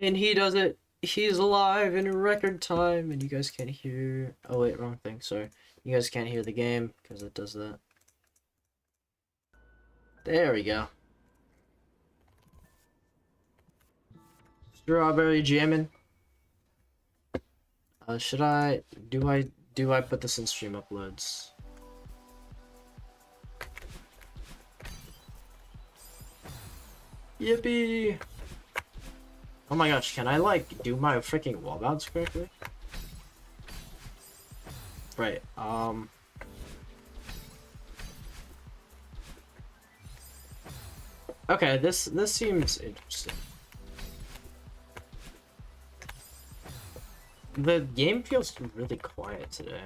And he does it. He's alive in record time, and you guys can't hear. Oh wait, wrong thing. Sorry, you guys can't hear the game because it does that. There we go. Strawberry jamming. Should I? Do I put this in stream uploads? Yippee! Oh my gosh, can I like do my freaking wall bounce correctly? Right, okay, this seems interesting. The game feels really quiet today.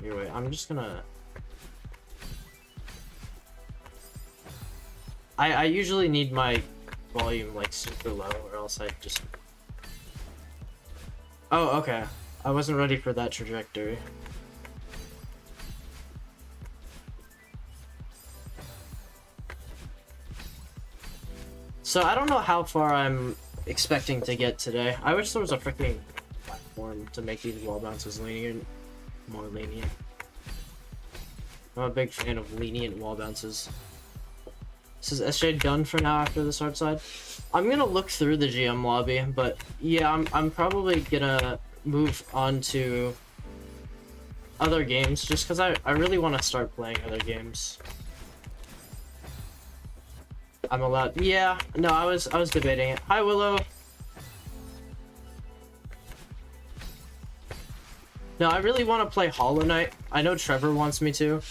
Here, wait, I'm just gonna... I usually need my volume like super low or else I just... Oh, okay. I wasn't ready for that trajectory. So I don't know how far I'm expecting to get today. I wish there was a freaking platform to make these wall bounces lenient, more lenient. I'm a big fan of lenient wall bounces. This is SJ done for now after the start side. I'm gonna look through the GM lobby, but yeah, I'm probably gonna move on to other games just because I really want to start playing other games. I'm allowed. Yeah, no, I was debating it. Hi, Willow. No, I really want to play Hollow Knight. I know Trevor wants me to.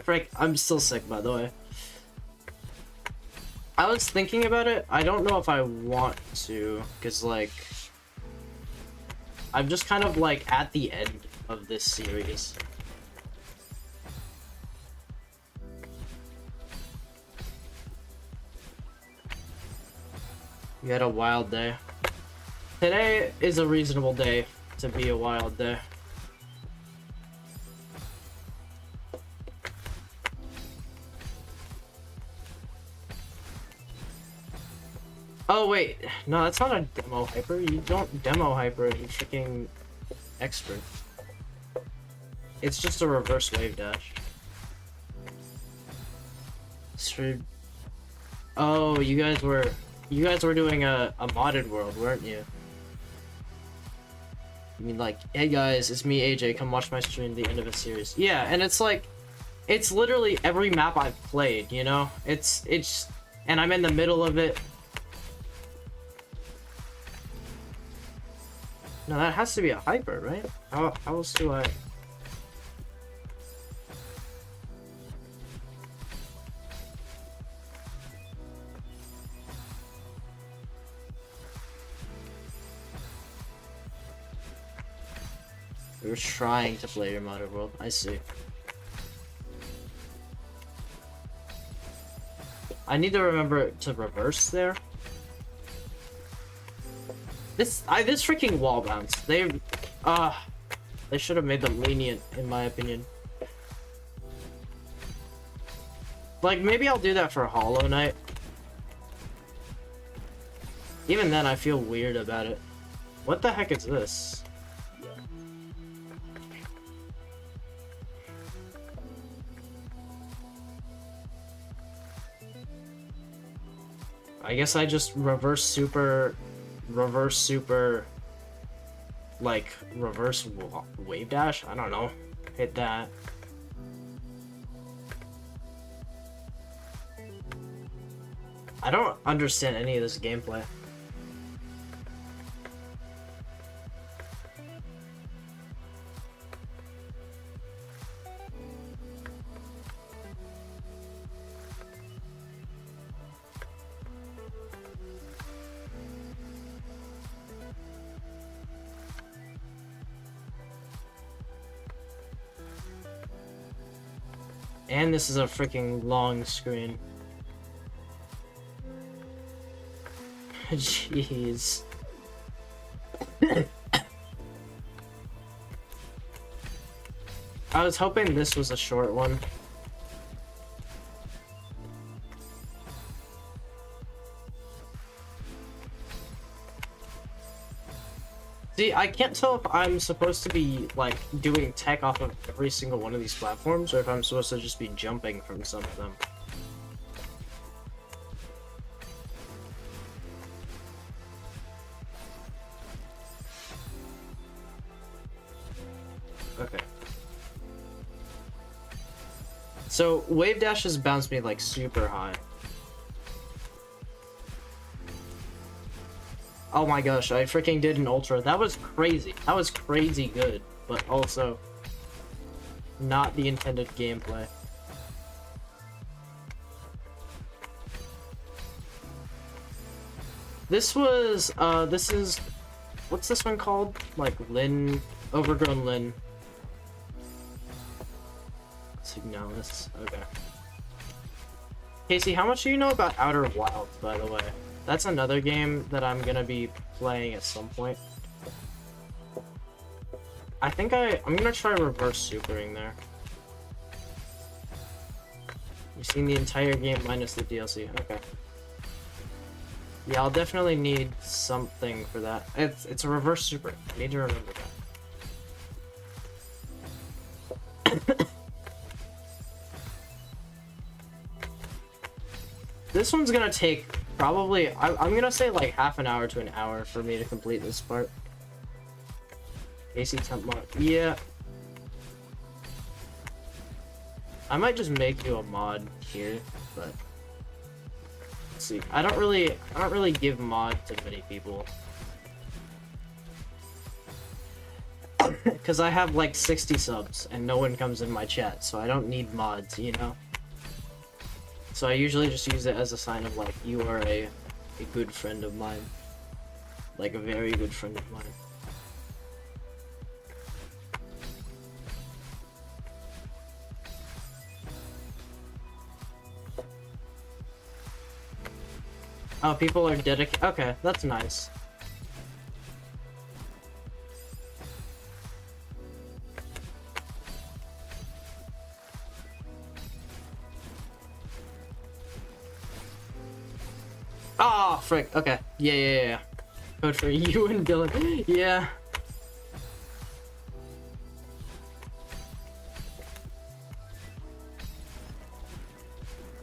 Frank, I'm still sick, by the way. I was thinking about it. I don't know if I want to, because, like, I'm just kind of, like, at the end of this series. You had a wild day. Today is a reasonable day to be a wild day. Oh wait, no, that's not a demo hyper. You don't demo hyper, you freaking expert. It's just a reverse wave dash. Oh, you guys were doing a modded world, weren't you? You mean like, hey guys, it's me AJ, come watch my stream the end of a series. Yeah, and it's like, it's literally every map I've played, you know? It's and I'm in the middle of it. No, that has to be a hyper, right? How else do I... We were trying to play your modded world. I see. I need to remember to reverse there. This freaking wall bounce. They should have made them lenient, in my opinion. Like, maybe I'll do that for Hollow Knight. Even then, I feel weird about it. What the heck is this? I guess I just reverse super, like, reverse wave dash? I don't know. Hit that. I don't understand any of this gameplay. And this is a freaking long screen. Jeez. I was hoping this was a short one. See, I can't tell if I'm supposed to be, like, doing tech off of every single one of these platforms, or if I'm supposed to just be jumping from some of them. Okay. So, wave dashes bounce me, like, super high. Oh my gosh, I freaking did an ultra. That was crazy. That was crazy good, but also not the intended gameplay. This was, this is, what's this one called? Like, Lin, Overgrown Lin. Signalis, okay. Casey, how much do you know about Outer Wilds, by the way? That's another game that I'm gonna be playing at some point. I think I'm gonna try reverse supering there. You've seen the entire game minus the DLC, okay. Yeah, I'll definitely need something for that. It's a reverse super. I need to remember that. This one's gonna take probably, I'm gonna say like half an hour to an hour for me to complete this part. AC temp mod, yeah. I might just make you a mod here, but let's see. I don't really give mod to many people. Cause I have like 60 subs and no one comes in my chat, so I don't need mods, you know? So I usually just use it as a sign of like, you are a good friend of mine. Like a very good friend of mine. Oh, people are dedicated. Okay, that's nice. Oh, frick. Okay. Yeah. Code for you and Dylan. Yeah.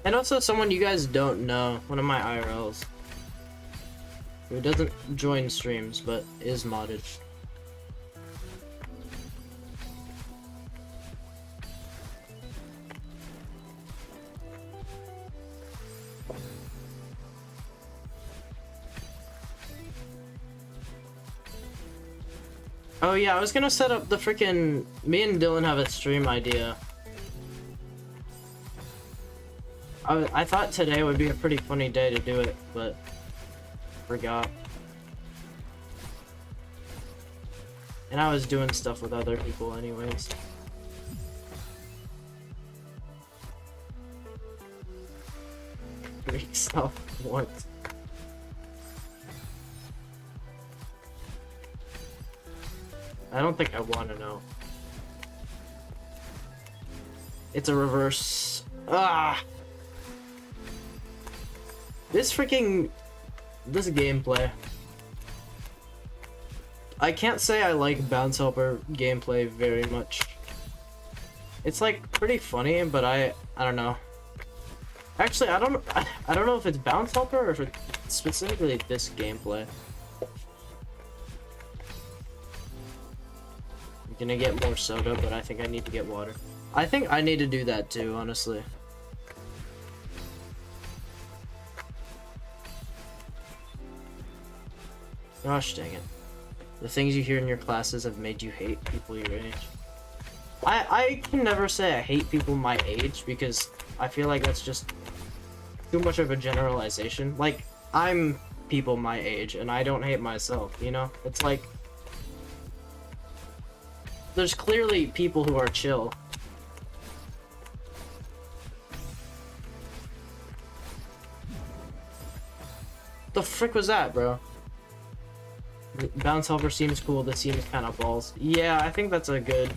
And also someone you guys don't know, one of my IRLs, who doesn't join streams but is modded. Oh yeah, I was gonna set up the freaking. Me and Dylan have a stream idea. I thought today would be a pretty funny day to do it, but forgot. And I was doing stuff with other people anyways. Greek stuff, what? I don't think I want to know. It's a reverse. Ah! This gameplay. I can't say I like Bounce Helper gameplay very much. It's like pretty funny, but I don't know. Actually, I don't know if it's Bounce Helper or if it's specifically this gameplay. I'm gonna get more soda, but I think I need to get water. I think I need to do that too, honestly. Gosh dang it. The things you hear in your classes have made you hate people your age. I can never say I hate people my age because I feel like that's just too much of a generalization. Like, I'm people my age and I don't hate myself, you know? It's like, there's clearly people who are chill. The frick was that, bro? Bounce Helper seems cool, this seems kind of balls. Yeah, I think that's a good...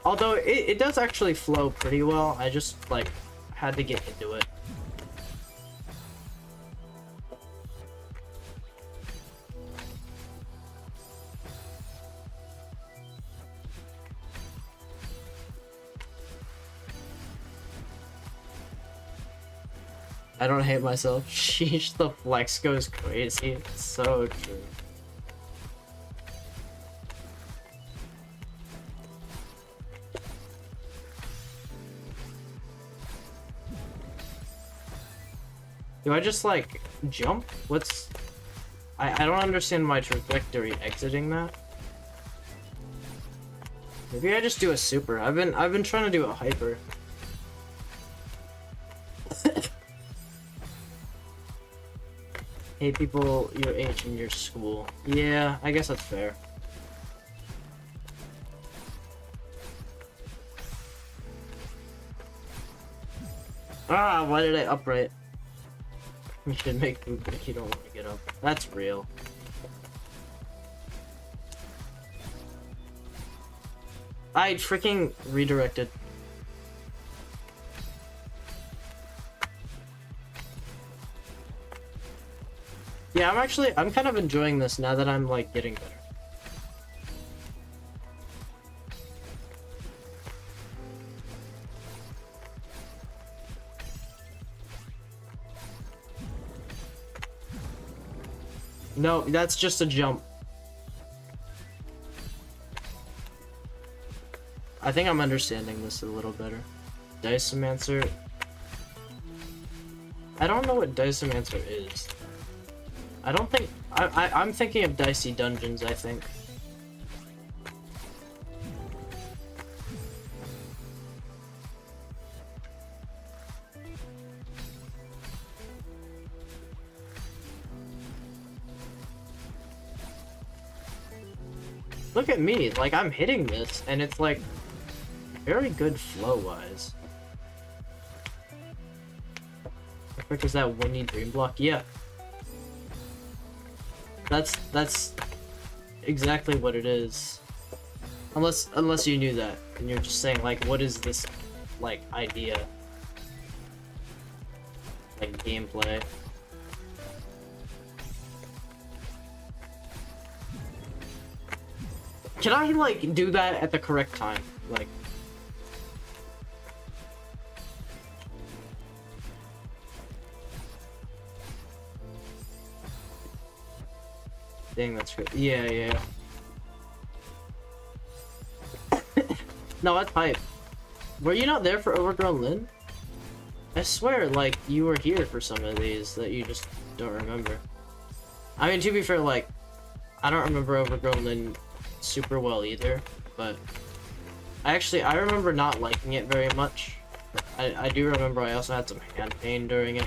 Although, it does actually flow pretty well, I just, like, had to get into it. I don't hate myself. Sheesh, the flex goes crazy. It's so true. Do I just like jump? What's I don't understand my trajectory exiting that. Maybe I just do a super. I've been trying to do a hyper. Hey, people your age in your school. Yeah, I guess that's fair. Ah, why did I upright? You should make movement if you don't want to get up. That's real. I freaking redirected. Yeah, I'm kind of enjoying this now that I'm like getting better. No, that's just a jump. I think I'm understanding this a little better. Dicemancer. I don't know what Dicemancer is. I don't think... I'm thinking of Dicey Dungeons, I think. Look at me, like I'm hitting this, and it's like very good flow-wise. How quick is that windy dream block? Yeah. That's exactly what it is. Unless you knew that, and you're just saying like, what is this like idea? Like gameplay. Can I like do that at the correct time? Like dang, that's good. Yeah. No, that's hype. Were you not there for Overgrown Lynn? I swear, like, you were here for some of these that you just don't remember. I mean, to be fair, like, I don't remember Overgrown Lynn super well either, but I remember not liking it very much. I do remember I also had some hand pain during it,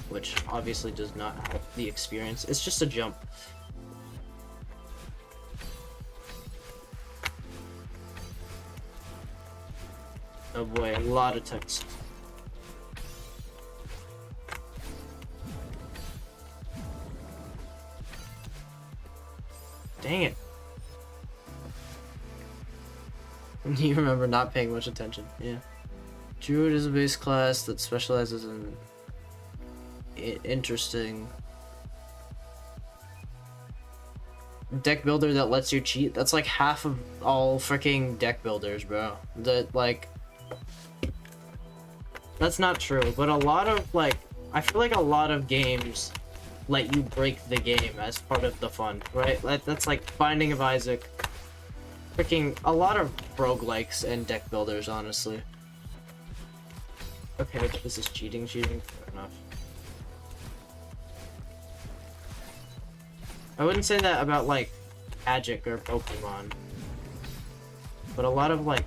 which obviously does not help the experience. It's just a jump. Oh boy, a lot of text. Dang it. You remember not paying much attention, yeah. Druid is a base class that specializes in interesting deck builder that lets you cheat. That's like half of all freaking deck builders, bro. That like that's not true, but a lot of like I feel like a lot of games let you break the game as part of the fun, right? That's like Binding of Isaac. Freaking a lot of roguelikes and deck builders, honestly. Okay, this is cheating. Fair enough. I wouldn't say that about like Magic or Pokemon, but a lot of like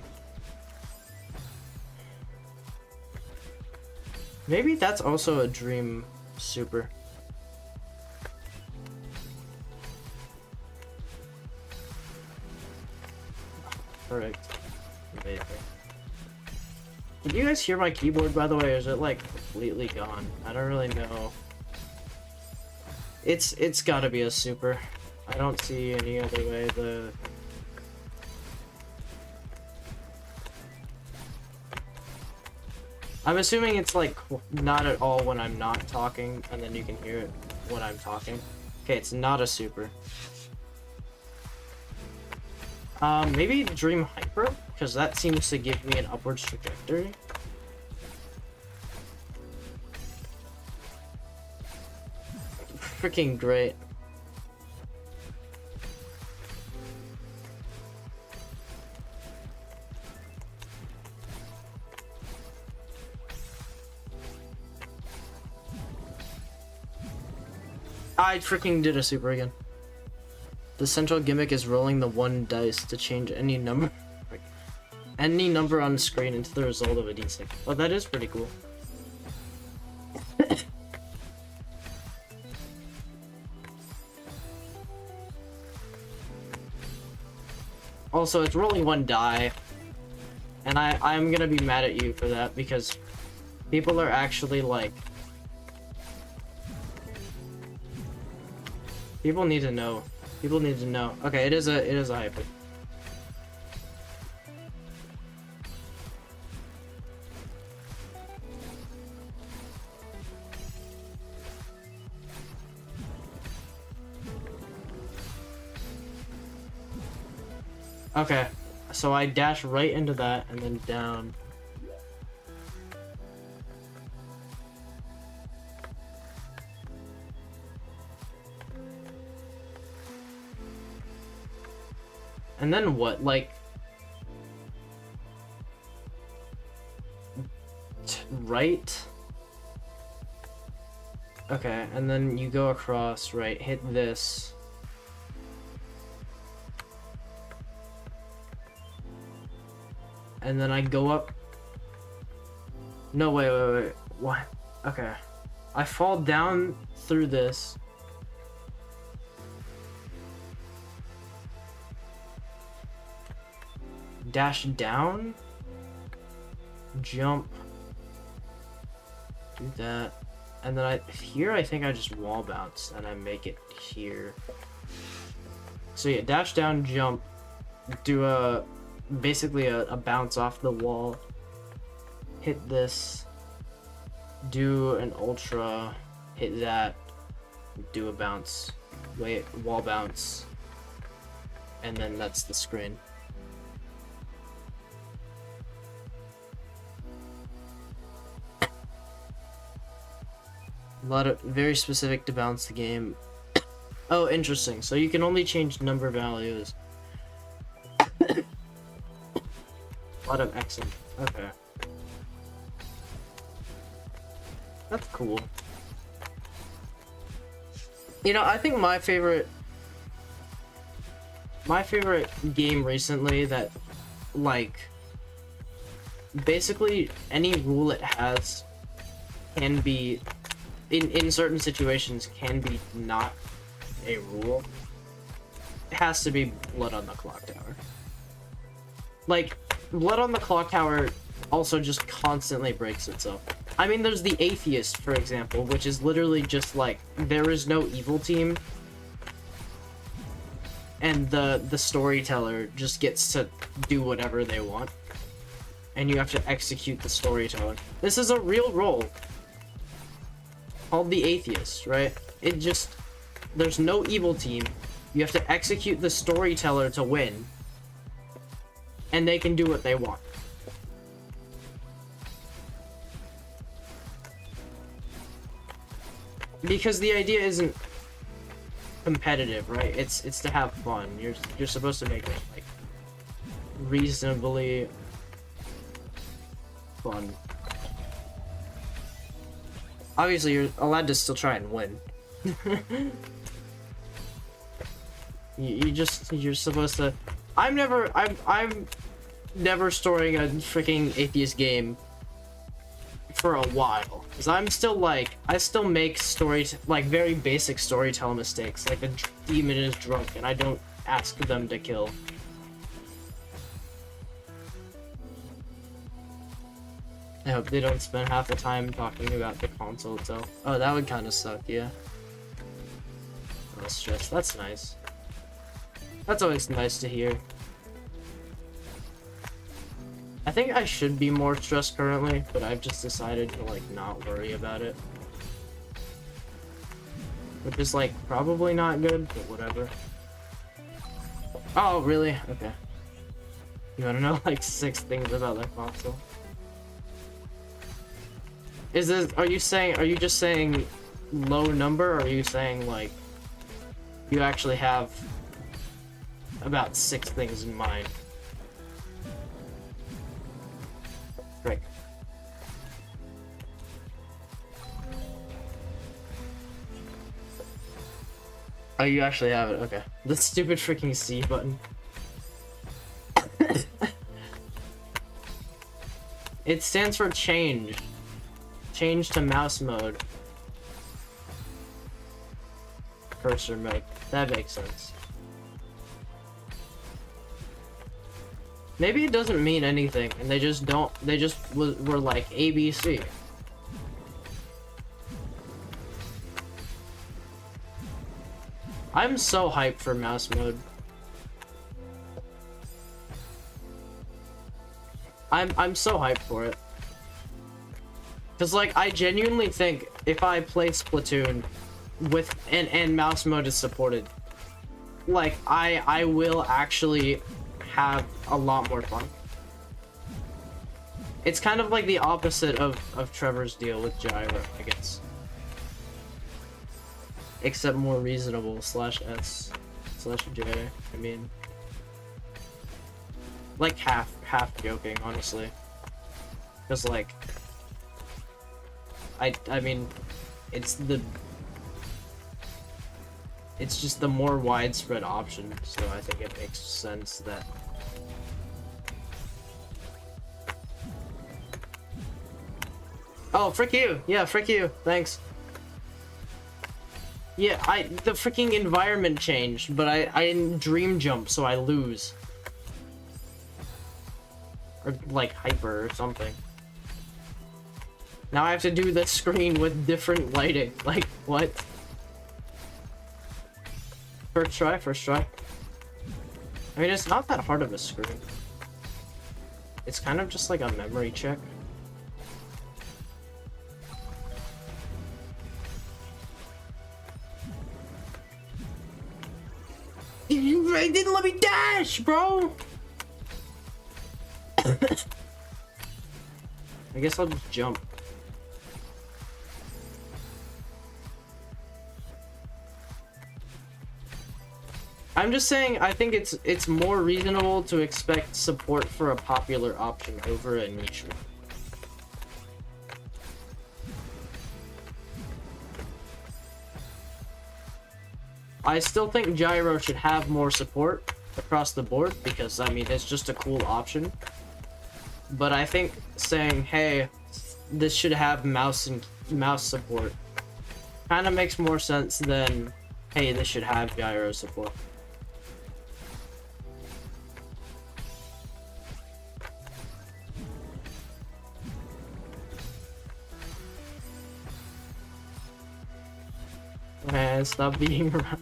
maybe that's also a dream super. Correct. Amazing. Did you guys hear my keyboard, by the way, or is it like completely gone? I don't really know. It's gotta be a super. I don't see any other way. I'm assuming it's like not at all when I'm not talking, and then you can hear it when I'm talking. Okay, it's not a super. Maybe Dream Hyper, because that seems to give me an upwards trajectory. freaking great. I freaking did a super again. The central gimmick is rolling the 1 dice to change any number on the screen into the result of a d6. Oh, that is pretty cool. Also, it's rolling 1 die, and I'm gonna be mad at you for that because people are actually like, people need to know. People need to know. Okay, it is a hyper. Okay, so I dash right into that and then down. And then what? Like, right? Okay, and then you go across, right? Hit this. And then I go up. No, wait. What? Okay. I fall down through this. Dash down. Jump. Do that. And then I think I just wall bounce and I make it here. So yeah, dash down, jump. Do basically a bounce off the wall, hit this, do an ultra, hit that, do a bounce, wait, wall bounce, and then that's the screen. A lot of very specific to bounce the game. Oh, interesting. So you can only change number values. A lot of excellent. Okay. That's cool. You know, I think my favorite game recently that, like, basically any rule it has can be, in certain situations, can be not a rule. It has to be Blood on the Clock Tower. Like, Blood on the Clock Tower also just constantly breaks itself. I mean, there's the Atheist, for example, which is literally just like, there is no evil team, and the storyteller just gets to do whatever they want, and you have to execute the storyteller. This is a real role called the Atheist, right? It just, there's no evil team. You have to execute the storyteller to win, and they can do what they want. Because the idea isn't competitive, right? It's to have fun. You're supposed to make it like reasonably fun. Obviously, you're allowed to still try and win. You're supposed to. I'm never storing a freaking Atheist game for a while, because I'm still like, I still make like very basic storytelling mistakes, like the demon is drunk and I don't ask them to kill. I hope they don't spend half the time talking about the console itself. Oh, that would kind of suck, yeah. No stress. That's nice. That's always nice to hear. I think I should be more stressed currently, but I've just decided to like not worry about it. Which is like probably not good, but whatever. Oh, really? Okay. You wanna know like 6 things about that console? Are you just saying low number, or are you saying like you actually have about 6 things in mind? Frick. Oh, you actually have it. Okay. The stupid freaking C button. It stands for change. Change to mouse mode. Cursor mode. That makes sense. Maybe it doesn't mean anything, and they just were like ABC. I'm so hyped for mouse mode. I'm so hyped for it. Cause like I genuinely think if I play Splatoon with and mouse mode is supported, like I will actually have a lot more fun. It's kind of like the opposite of Trevor's deal with gyro, I guess. Except more reasonable /S/J. I mean, like half joking, honestly. Cause like, I mean, it's just the more widespread option, so I think it makes sense that. Oh, frick you! Yeah, frick you. Thanks. Yeah, the freaking environment changed, but I didn't dream jump, so I lose. Or like hyper or something. Now I have to do the screen with different lighting. Like, what? First try, first try. I mean, it's not that hard of a screen. It's kind of just like a memory check. You didn't let me dash, bro! I guess I'll just jump. I'm just saying, I think it's more reasonable to expect support for a popular option over a niche one. I still think gyro should have more support across the board because, I mean, it's just a cool option. But I think saying, hey, this should have mouse support kind of makes more sense than, hey, this should have gyro support. Man, stop being around.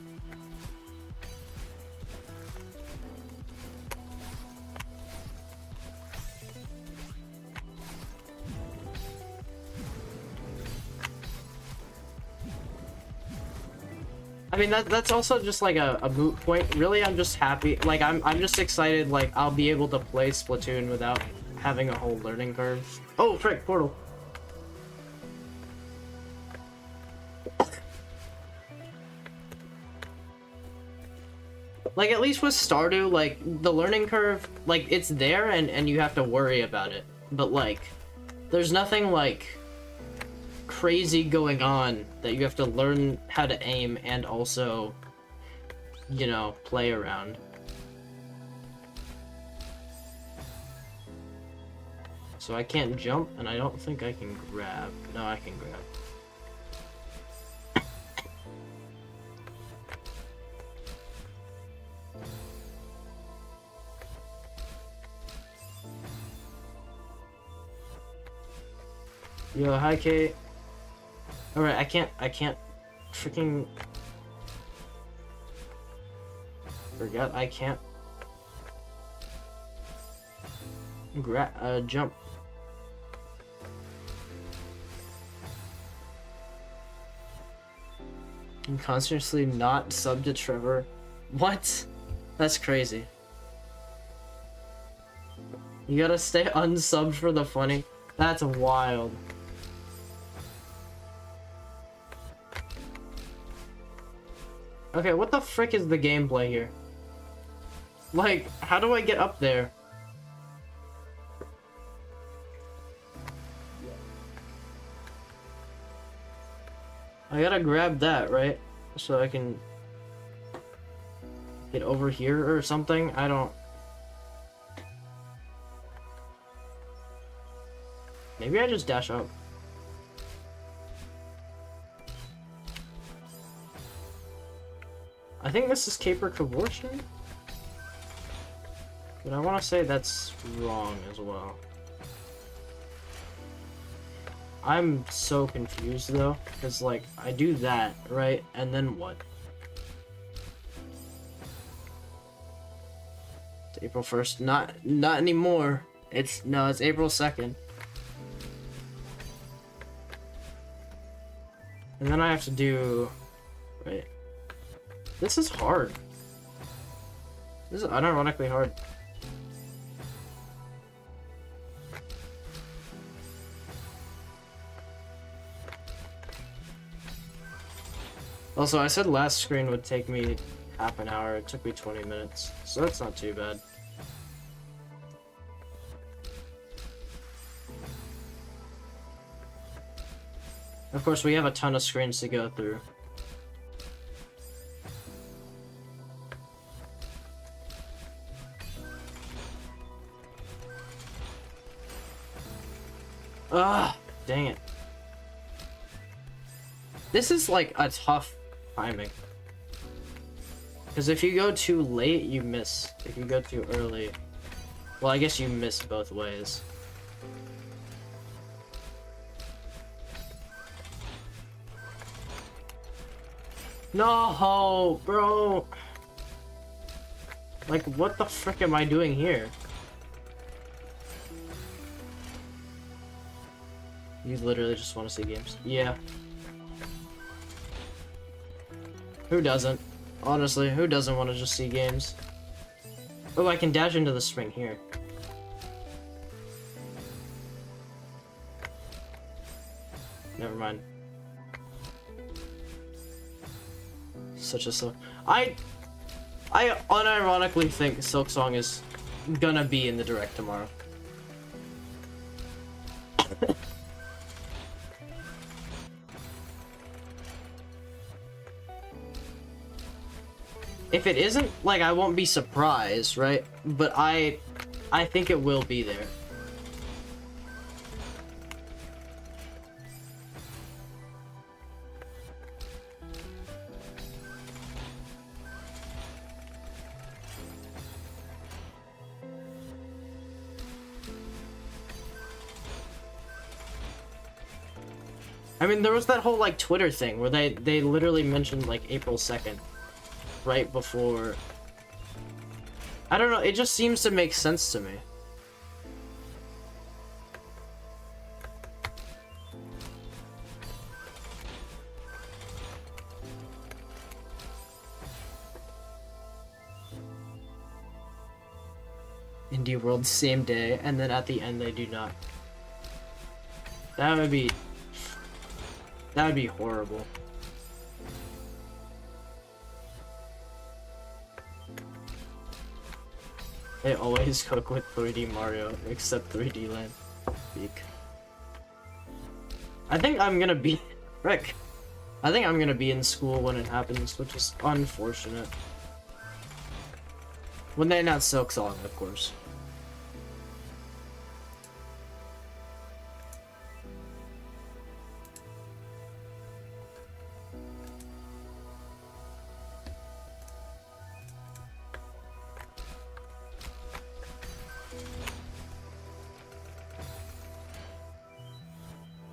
I mean, that's also just like a moot point. Really, I'm just happy. Like, I'm just excited. Like, I'll be able to play Splatoon without having a whole learning curve. Oh, frick, portal. Like, at least with Stardew, like, the learning curve, like, it's there and you have to worry about it. But, like, there's nothing, like, crazy going on that you have to learn how to aim and also, you know, play around. So I can't jump, and I don't think I can grab. No, I can grab. Yo, hi Kate. Alright, I can't freaking forget I can't jump. I'm constantly not subbed to Trevor. What? That's crazy. You gotta stay unsubbed for the funny. That's wild. Okay, what the frick is the gameplay here? Like, how do I get up there? I gotta grab that, right? So I can get over here or something? I don't... Maybe I just dash up. I think this is Caper Cavortion? But I want to say that's wrong as well. I'm so confused though, because like, I do that, right? And then what? It's April 1st. Not anymore. It's April 2nd. And then I have to do... Right. This is hard. This is unironically hard. Also, I said last screen would take me half an hour. It took me 20 minutes. So that's not too bad. Of course, we have a ton of screens to go through. Ah, dang it. This is like a tough timing. Because if you go too late, you miss. If you go too early, well, I guess you miss both ways. No, bro. Like, what the frick am I doing here? You literally just want to see games. Yeah. Who doesn't? Honestly, who doesn't want to just see games? Oh, I can dash into the spring here. Never mind. Such a silk. I unironically think Silksong is gonna be in the direct tomorrow. If it isn't, like, I won't be surprised, right? But I think it will be there. I mean, there was that whole, like, Twitter thing where they literally mentioned, like, April 2nd. Right before... I don't know, it just seems to make sense to me. Indie World same day, and then at the end they do not. That would be horrible. They always cook with 3D Mario, except 3D Land. Beak. I think I'm gonna be... Rick. I think I'm gonna be in school when it happens, which is unfortunate. When they announce Silksong, of course.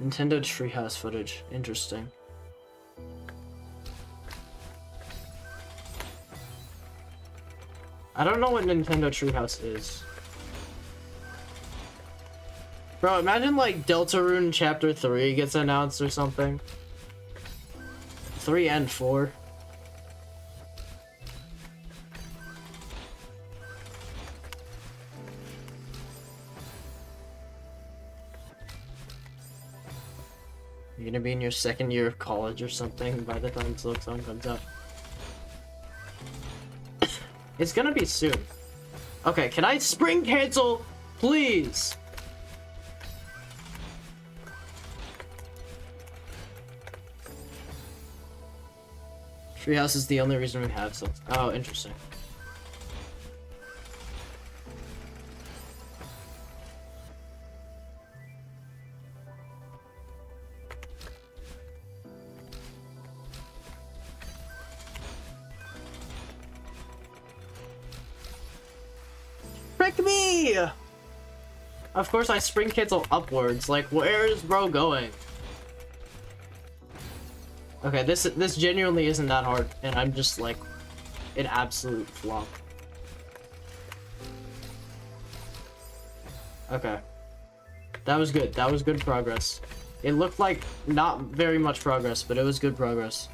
Nintendo Treehouse footage. Interesting. I don't know what Nintendo Treehouse is. Bro, imagine like Deltarune Chapter 3 gets announced or something. 3 and 4. You're gonna be in your second year of college or something by the time Silksong comes out. It's gonna be soon. Okay, can I spring cancel, please? Treehouse is the only reason we have some. Oh, interesting. Frick me! Of course I spring cancel upwards. Like, where is bro going? Okay, this genuinely isn't that hard, and I'm just like an absolute flop. Okay. That was good. That was good progress. It looked like not very much progress, but it was good progress.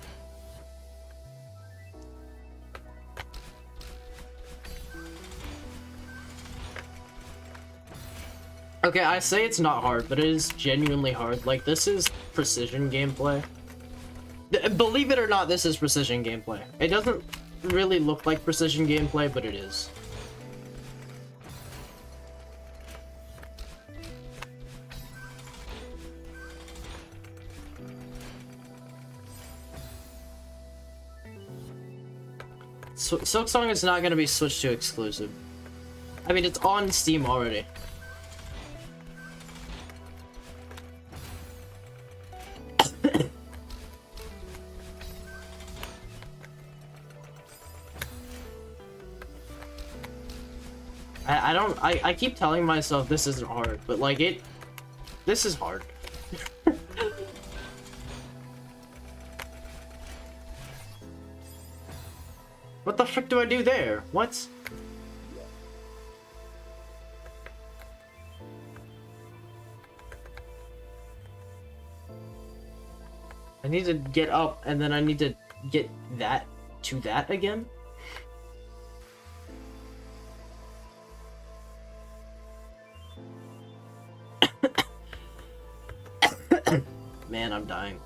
Okay, I say it's not hard, but it is genuinely hard. Like, this is precision gameplay. Believe it or not, this is precision gameplay. It doesn't really look like precision gameplay, but it is. So Silksong is not going to be switched to exclusive. I mean, it's on Steam already. I keep telling myself this isn't hard, but like this is hard. What the frick do I do there? What? I need to get up, and then I need to get that to that again? Man, I'm dying.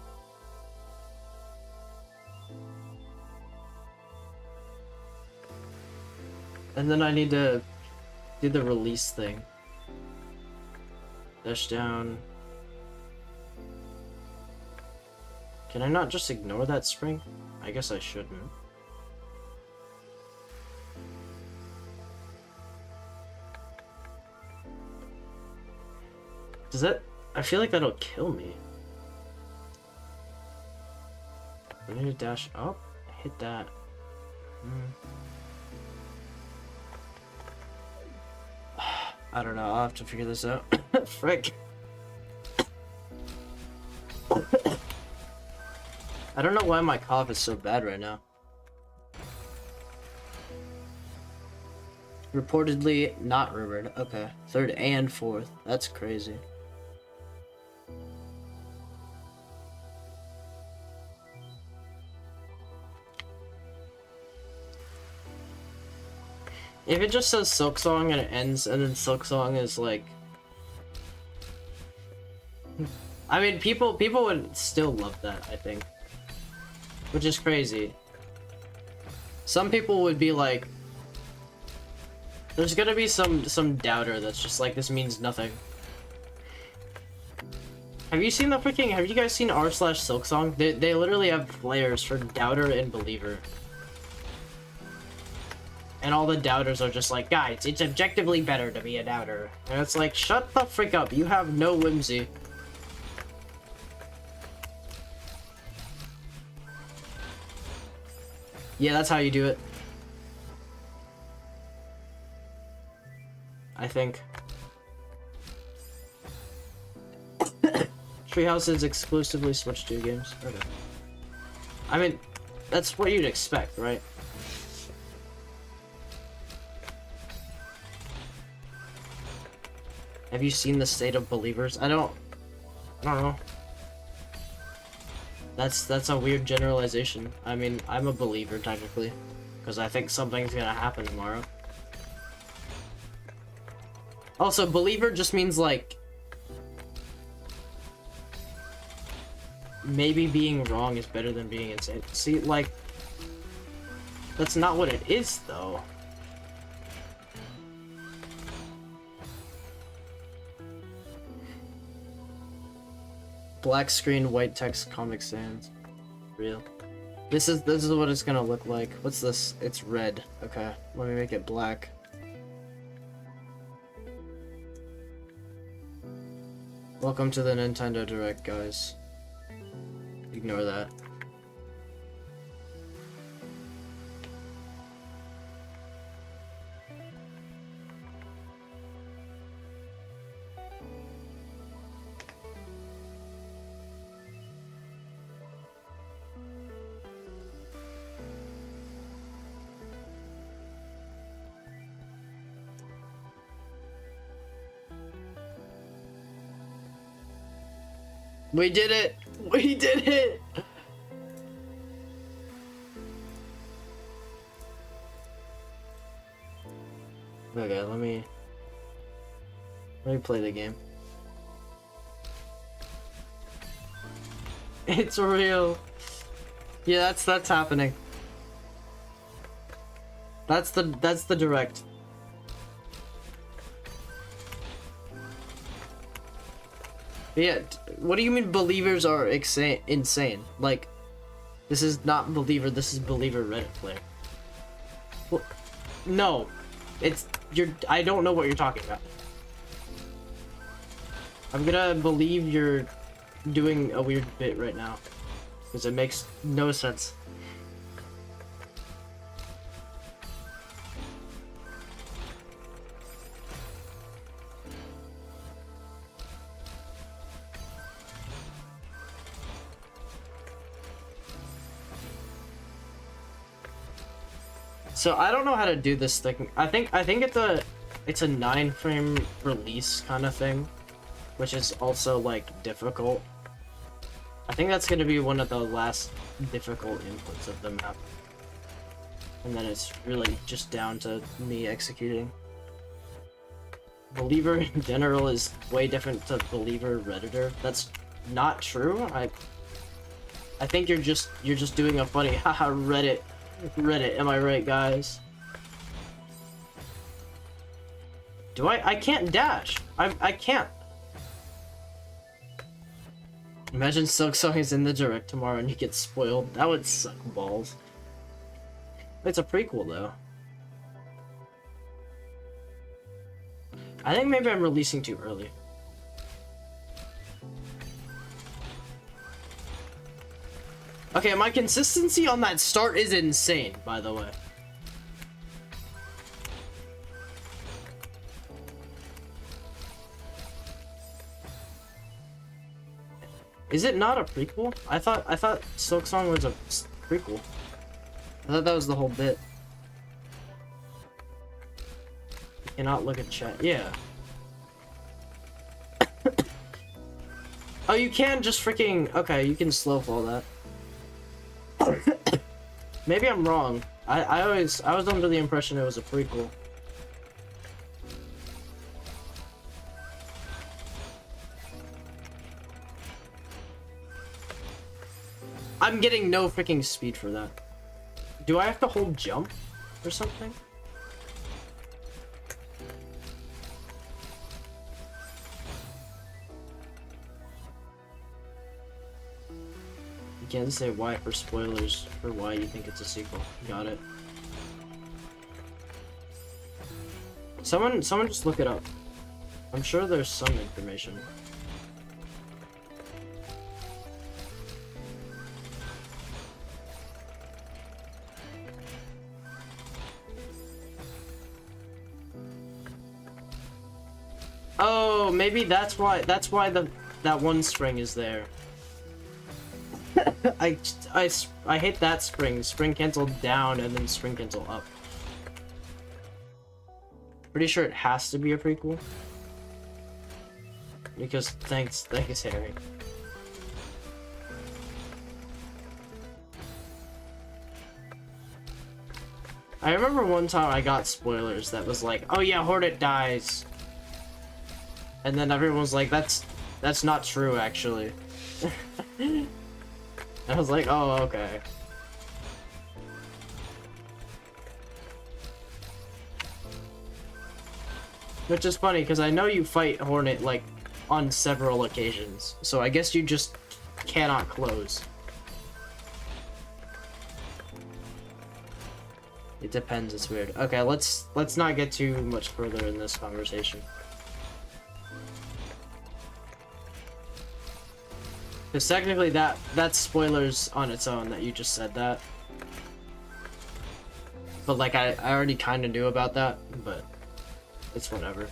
And then I need to do the release thing. Dash down. Can I not just ignore that spring? I guess I shouldn't. Does that... I feel like that'll kill me. I need to dash up, hit that. I don't know, I'll have to figure this out. Frick. I don't know why my cough is so bad right now. Reportedly not rumored. Okay. 3rd and 4th. That's crazy. If it just says Silksong and it ends, and then Silksong is like... I mean, people would still love that, I think. Which is crazy. Some people would be like... There's gonna be some doubter that's just like, this means nothing. Have you seen the freaking... Have you guys seen r/Silksong? They literally have players for doubter and believer. And all the doubters are just like, guys, it's objectively better to be a doubter. And it's like, shut the frick up, you have no whimsy. Yeah, that's how you do it. I think. Treehouse is exclusively Switch 2 games. Okay. I mean, that's what you'd expect, right? Have you seen the state of believers? I don't know. That's a weird generalization. I mean, I'm a believer technically, because I think something's gonna happen tomorrow. Also, believer just means like maybe being wrong is better than being insane. See, like that's not what it is though. Black screen, white text, Comic Sans. Real. This is what it's gonna look like. What's this? It's red. Okay, let me make it black. Welcome to the Nintendo Direct, guys. Ignore that. We did it! We did it! Okay, let me play the game. It's real. Yeah, that's happening. That's the direct. Yeah, what do you mean believers are insane? Like, this is not believer, this is believer Reddit player. Well, no, I don't know what you're talking about. I'm gonna believe you're doing a weird bit right now, because it makes no sense. So I don't know how to do this thing. I think it's a 9-frame release kind of thing, which is also like difficult. I think that's gonna be one of the last difficult inputs of the map, and then it's really just down to me executing. Believer in general is way different to believer Redditor. That's not true. I think you're just doing a funny haha Reddit, am I right, guys? Do I can't dash. I can't. Imagine Silksong is in the direct tomorrow and you get spoiled. That would suck balls. It's a prequel though. I think maybe I'm releasing too early. Okay, my consistency on that start is insane, by the way. Is it not a prequel? I thought Silksong was a prequel. I thought that was the whole bit. You cannot look at chat. Yeah. Oh, you can just freaking... Okay, you can slow fall that. Maybe I'm wrong. I was under the impression it was a prequel. I'm getting no freaking speed for that. Do I have to hold jump or something? You can't say why for spoilers for why you think it's a sequel. Got it. Someone just look it up. I'm sure there's some information. Oh, maybe that's why that one spring is there. I hit that spring. Spring cancel down and then spring cancel up. Pretty sure it has to be a prequel. Because thanks Harry. I remember one time I got spoilers that was like, oh yeah, Hornet dies. And then everyone was like, that's not true actually. I was like, oh, okay. Which is funny, because I know you fight Hornet, like, on several occasions. So I guess you just cannot close. It depends, it's weird. Okay, let's not get too much further in this conversation. Because technically that's spoilers on its own that you just said that. But like I already kind of knew about that, but it's whatever.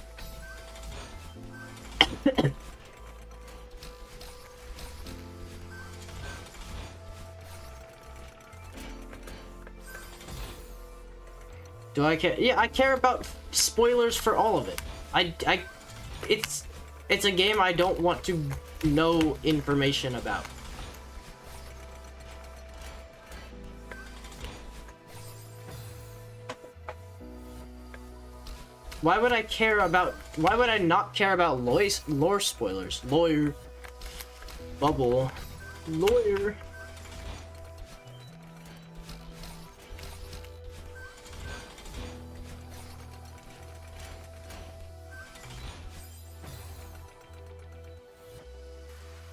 Do I care? Yeah, I care about spoilers for all of it. It's a game I don't want to know information about. Why would I not care about lore spoilers? Lawyer. Bubble. Lawyer.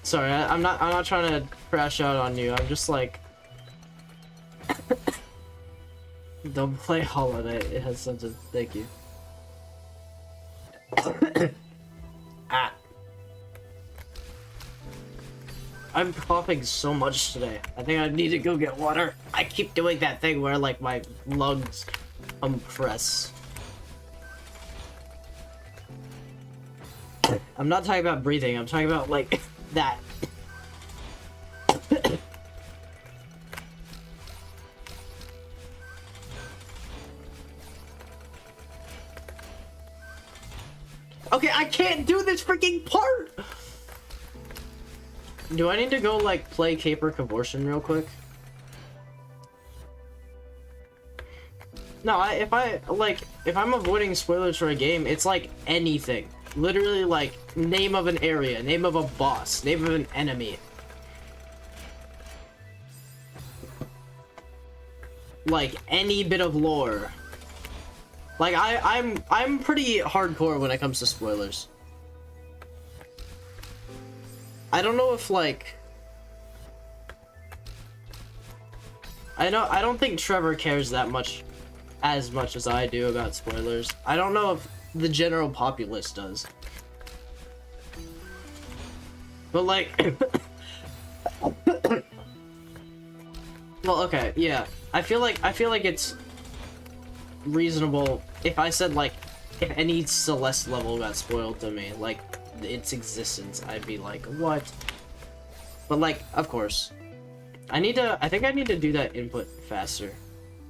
Sorry, I'm not trying to crash out on you. I'm just like don't play Holiday. It has something. Thank you. Ah. I'm coughing so much today. I think I need to go get water. I keep doing that thing where like my lungs compress. I'm not talking about breathing. I'm talking about like that. Okay, I can't do this freaking part! Do I need to go, like, play Caper Cavortion real quick? No, if I'm avoiding spoilers for a game, it's like anything. Literally, like, name of an area, name of a boss, name of an enemy. Like, any bit of lore. Like, I'm pretty hardcore when it comes to spoilers. I don't know if, like... I don't think Trevor cares that much, as much as I do about spoilers. I don't know if the general populace does. But, like... Well, okay, yeah. I feel like it's reasonable if I said, like, if any Celeste level got spoiled to me, like, its existence, I'd be like, what? But, like, of course. I think I need to do that input faster.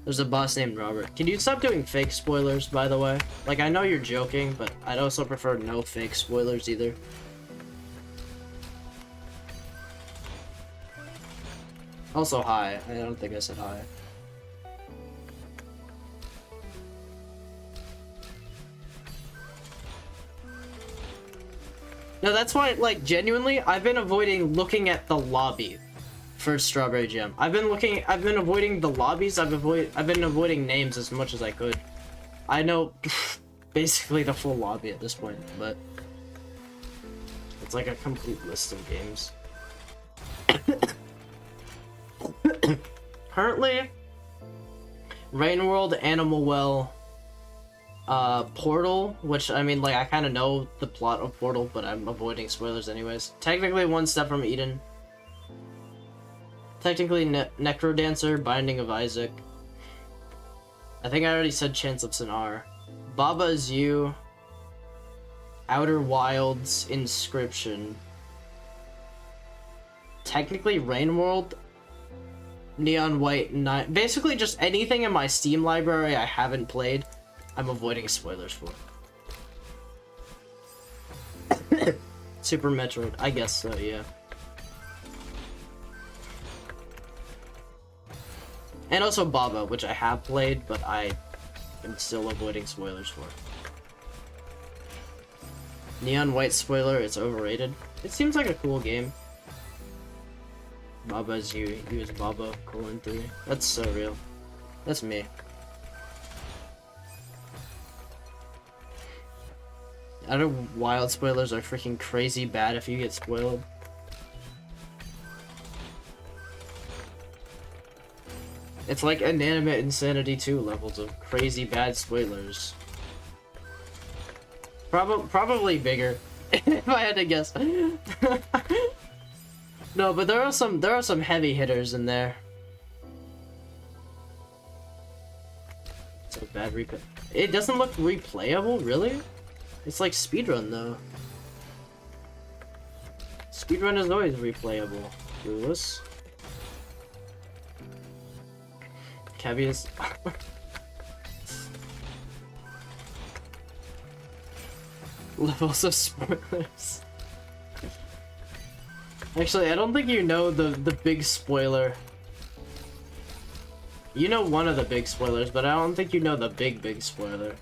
There's a boss named Robert. Can you stop doing fake spoilers, by the way? Like, I know you're joking, but I'd also prefer no fake spoilers either. Also, hi. I don't think I said hi. No, that's why, like, genuinely, I've been avoiding looking at the lobby for Strawberry Gem. I've been avoiding the lobbies. I've been avoiding names as much as I could. I know basically the full lobby at this point, but it's like a complete list of games. Currently, Rain World, Animal Well, Portal, which, I mean, like, I kind of know the plot of Portal, but I'm avoiding spoilers anyways. Technically, One Step from Eden. Technically, Necrodancer, Binding of Isaac. I think I already said Chants of Sinar. Baba Is You. Outer Wilds, Inscription. Technically, Rain World, Neon White, basically just anything in my Steam library I haven't played, I'm avoiding spoilers for. Super Metroid, I guess so, yeah. And also Baba, which I have played, but I am still avoiding spoilers for. Neon White spoiler, it's overrated. It seems like a cool game. Baba Is You, you is Baba, :3. That's so real. That's me. I know wild spoilers are freaking crazy bad if you get spoiled. It's like Inanimate Insanity 2 levels of crazy bad spoilers. Probably bigger, if I had to guess. No, but there are some heavy hitters in there. It's a bad replay. It doesn't look replayable, really? It's like speedrun though. Speedrun is always replayable. Clueless. Cavius. Levels of spoilers. Actually, I don't think you know the big spoiler. You know one of the big spoilers, but I don't think you know the big spoiler.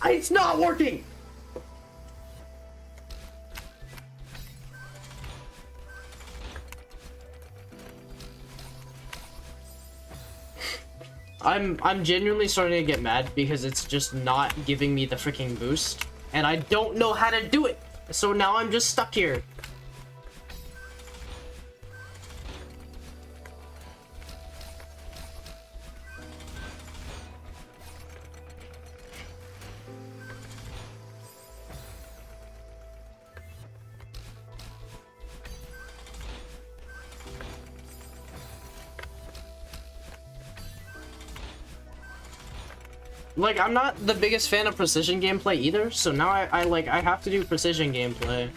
It's not working! I'm genuinely starting to get mad because it's just not giving me the freaking boost, and I don't know how to do it. So now I'm just stuck here. Like, I'm not the biggest fan of precision gameplay either, so now I have to do precision gameplay.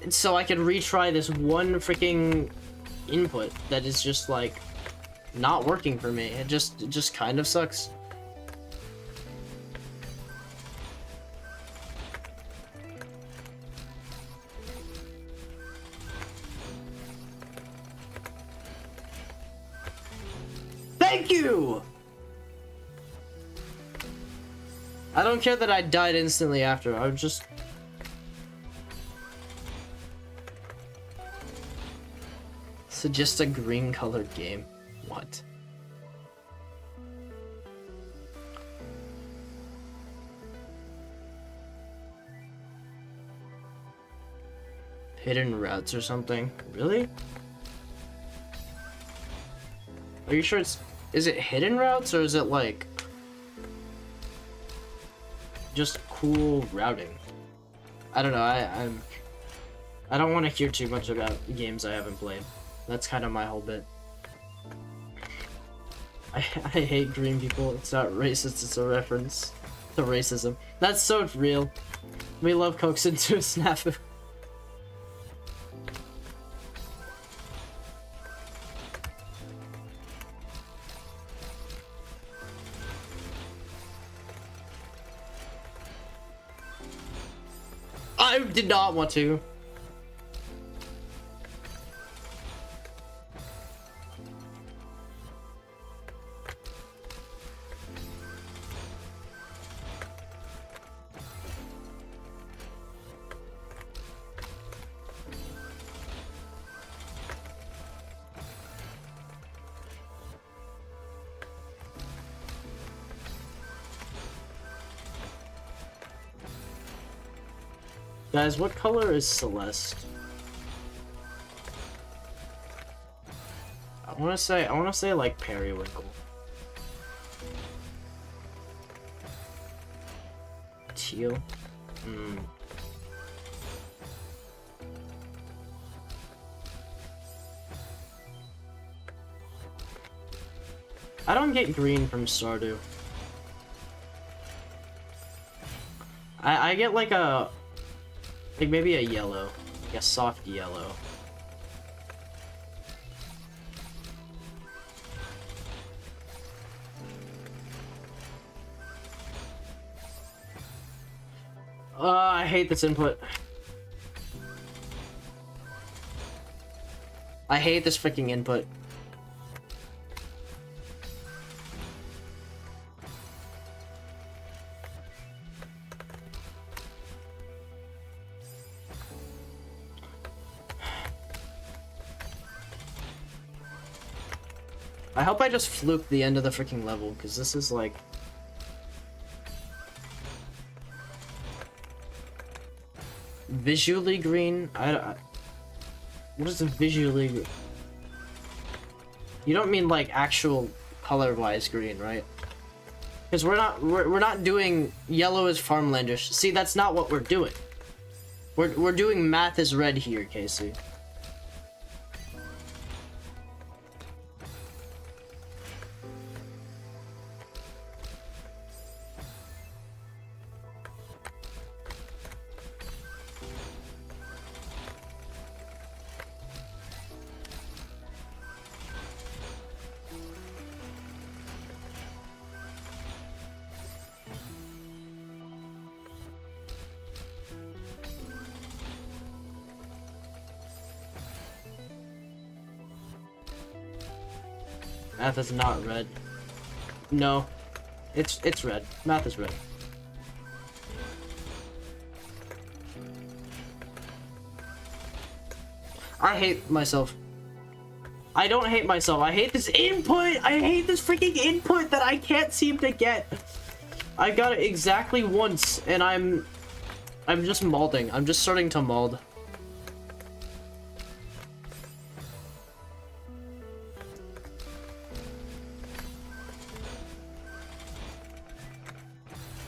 So I can retry this one freaking input that is just, like, not working for me. It just kind of sucks. Thank you! I don't care that I died instantly after. I would just... So just a green colored game. What? Hidden routes or something? Really? Are you sure it's... Is it hidden routes or is it like... just cool routing? I don't know, I don't want to hear too much about games I haven't played. That's kind of my whole bit. I hate green people. It's not racist, it's a reference to racism. That's so real. We love Cokes into a snafu. I did not want to. Guys, what color is Celeste? I wanna say like Periwinkle. Teal? I don't get green from Stardew. I get like a... like maybe a yellow. Like a soft yellow. I hate this input. I hate this freaking input. I hope I just fluked the end of the freaking level, because this is like... visually green? What is a visually green? You don't mean like actual color-wise green, right? Because we're not doing yellow is farmlandish. See, that's not what we're doing. We're doing math is red here, Casey. Math is not red. No. It's red. Math is red. I hate myself. I don't hate myself. I hate this input. I hate this freaking input that I can't seem to get. I got it exactly once and I'm just molding. I'm just starting to mold.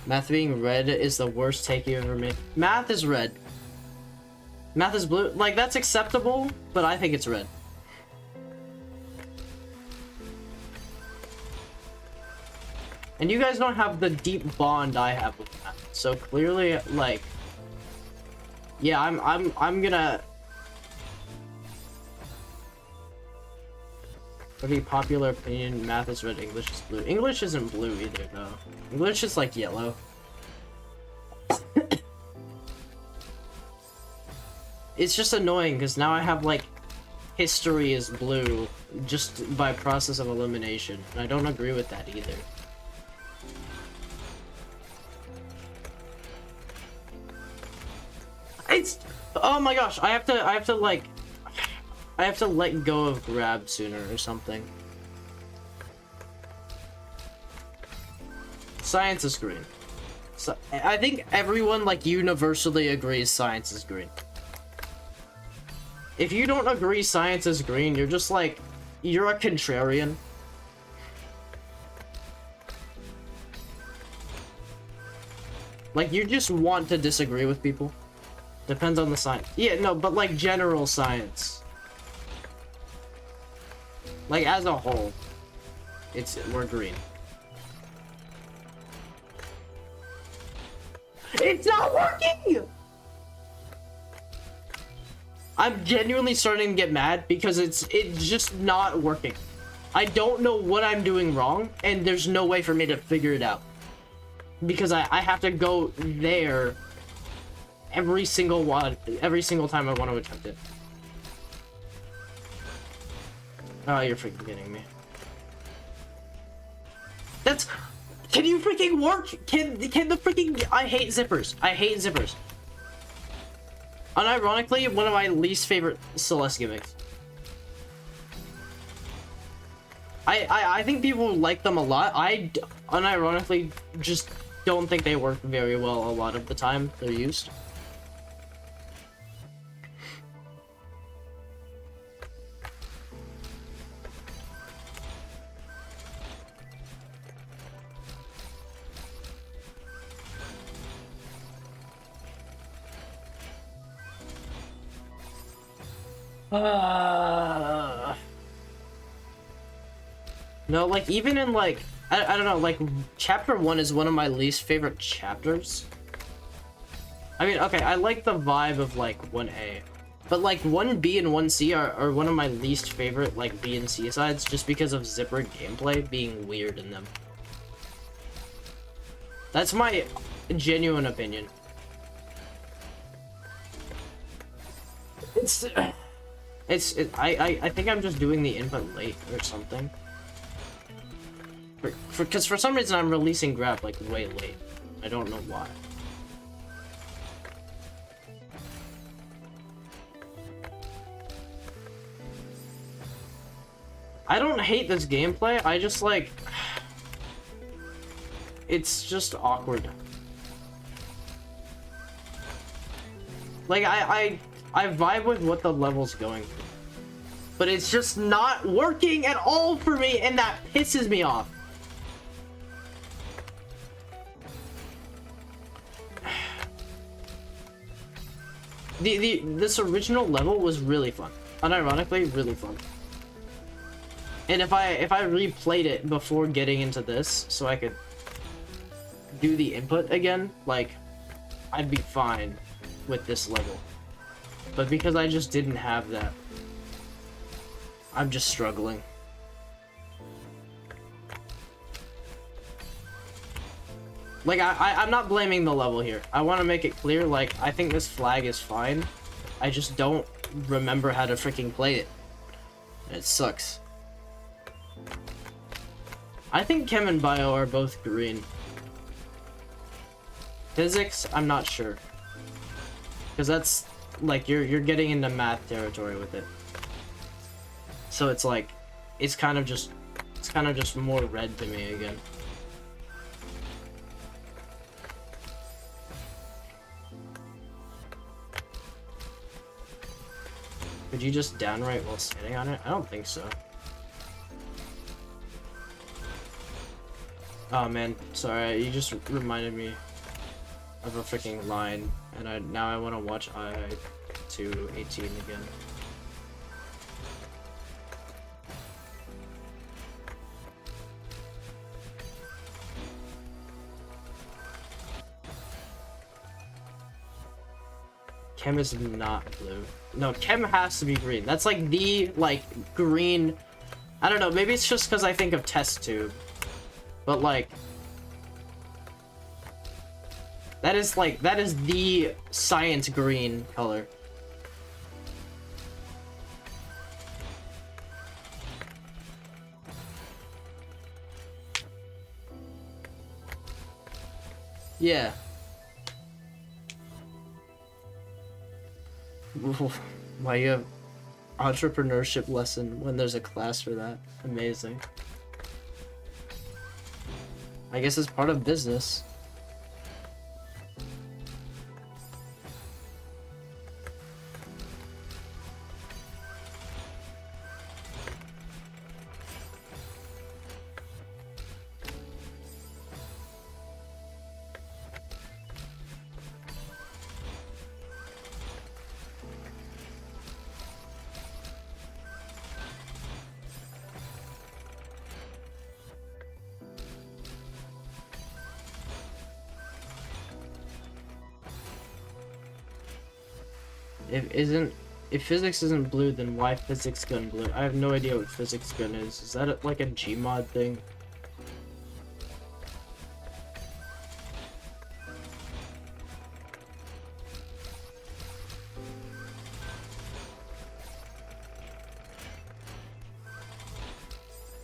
Math being red is the worst take you ever made. Math is red. Math is blue. Like, that's acceptable, but I think it's red. And you guys don't have the deep bond I have with math. So clearly, like, yeah, I'm gonna pretty popular opinion, math is red, English is blue. English isn't blue either, though. English is like yellow. It's just annoying because now I have like history is blue just by process of elimination, and I don't agree with that either. It's, oh my gosh, I have to like, I have to let go of grab sooner or something. Science is green. So I think everyone like universally agrees science is green. If you don't agree science is green, you're just like, you're a contrarian. Like, you just want to disagree with people. Depends on the science. Yeah, no, but like general science. Like, as a whole, we're green. It's not working! I'm genuinely starting to get mad because it's just not working. I don't know what I'm doing wrong, and there's no way for me to figure it out. Because I have to go there every single time I want to attempt it. Oh, you're freaking kidding me. Can you freaking work? Can the freaking, I hate zippers. I hate zippers. Unironically, one of my least favorite Celeste gimmicks. I think people like them a lot. I unironically just don't think they work very well a lot of the time they're used. No, like, even in, like, I don't know, like, chapter 1 is one of my least favorite chapters. I mean, okay, I like the vibe of, like, 1A. But, like, 1B and 1C are one of my least favorite, like, B and C sides, just because of zipper gameplay being weird in them. That's my genuine opinion. I think I'm just doing the input late or something. Because for some reason I'm releasing grab like way late. I don't know why. I don't hate this gameplay, I just like... It's just awkward. Like, I vibe with what the level's going through. But it's just not working at all for me, and that pisses me off. This original level was really fun. Unironically, really fun. And if I replayed it before getting into this, so I could do the input again, like, I'd be fine with this level. But because I just didn't have that, I'm just struggling. Like, I'm not blaming the level here. I want to make it clear, like, I think this flag is fine. I just don't remember how to freaking play it. It sucks. I think chem and bio are both green. Physics, I'm not sure. Because that's, like, you're getting into math territory with it. So it's like, it's kind of just more red to me again. Could you just downright while standing on it? I don't think so. Oh man, sorry, you just reminded me of a freaking line, and now I want to watch I-2-18 again. Chem is not blue. No, chem has to be green. That's like the, like, green. I don't know, maybe it's just because I think of test tube. But like, that is the science green color. Yeah. Why you have entrepreneurship lesson when there's a class for that? Amazing. I guess it's part of business. If physics isn't blue, then why physics gun blue? I have no idea what physics gun is. Is that like a Gmod thing?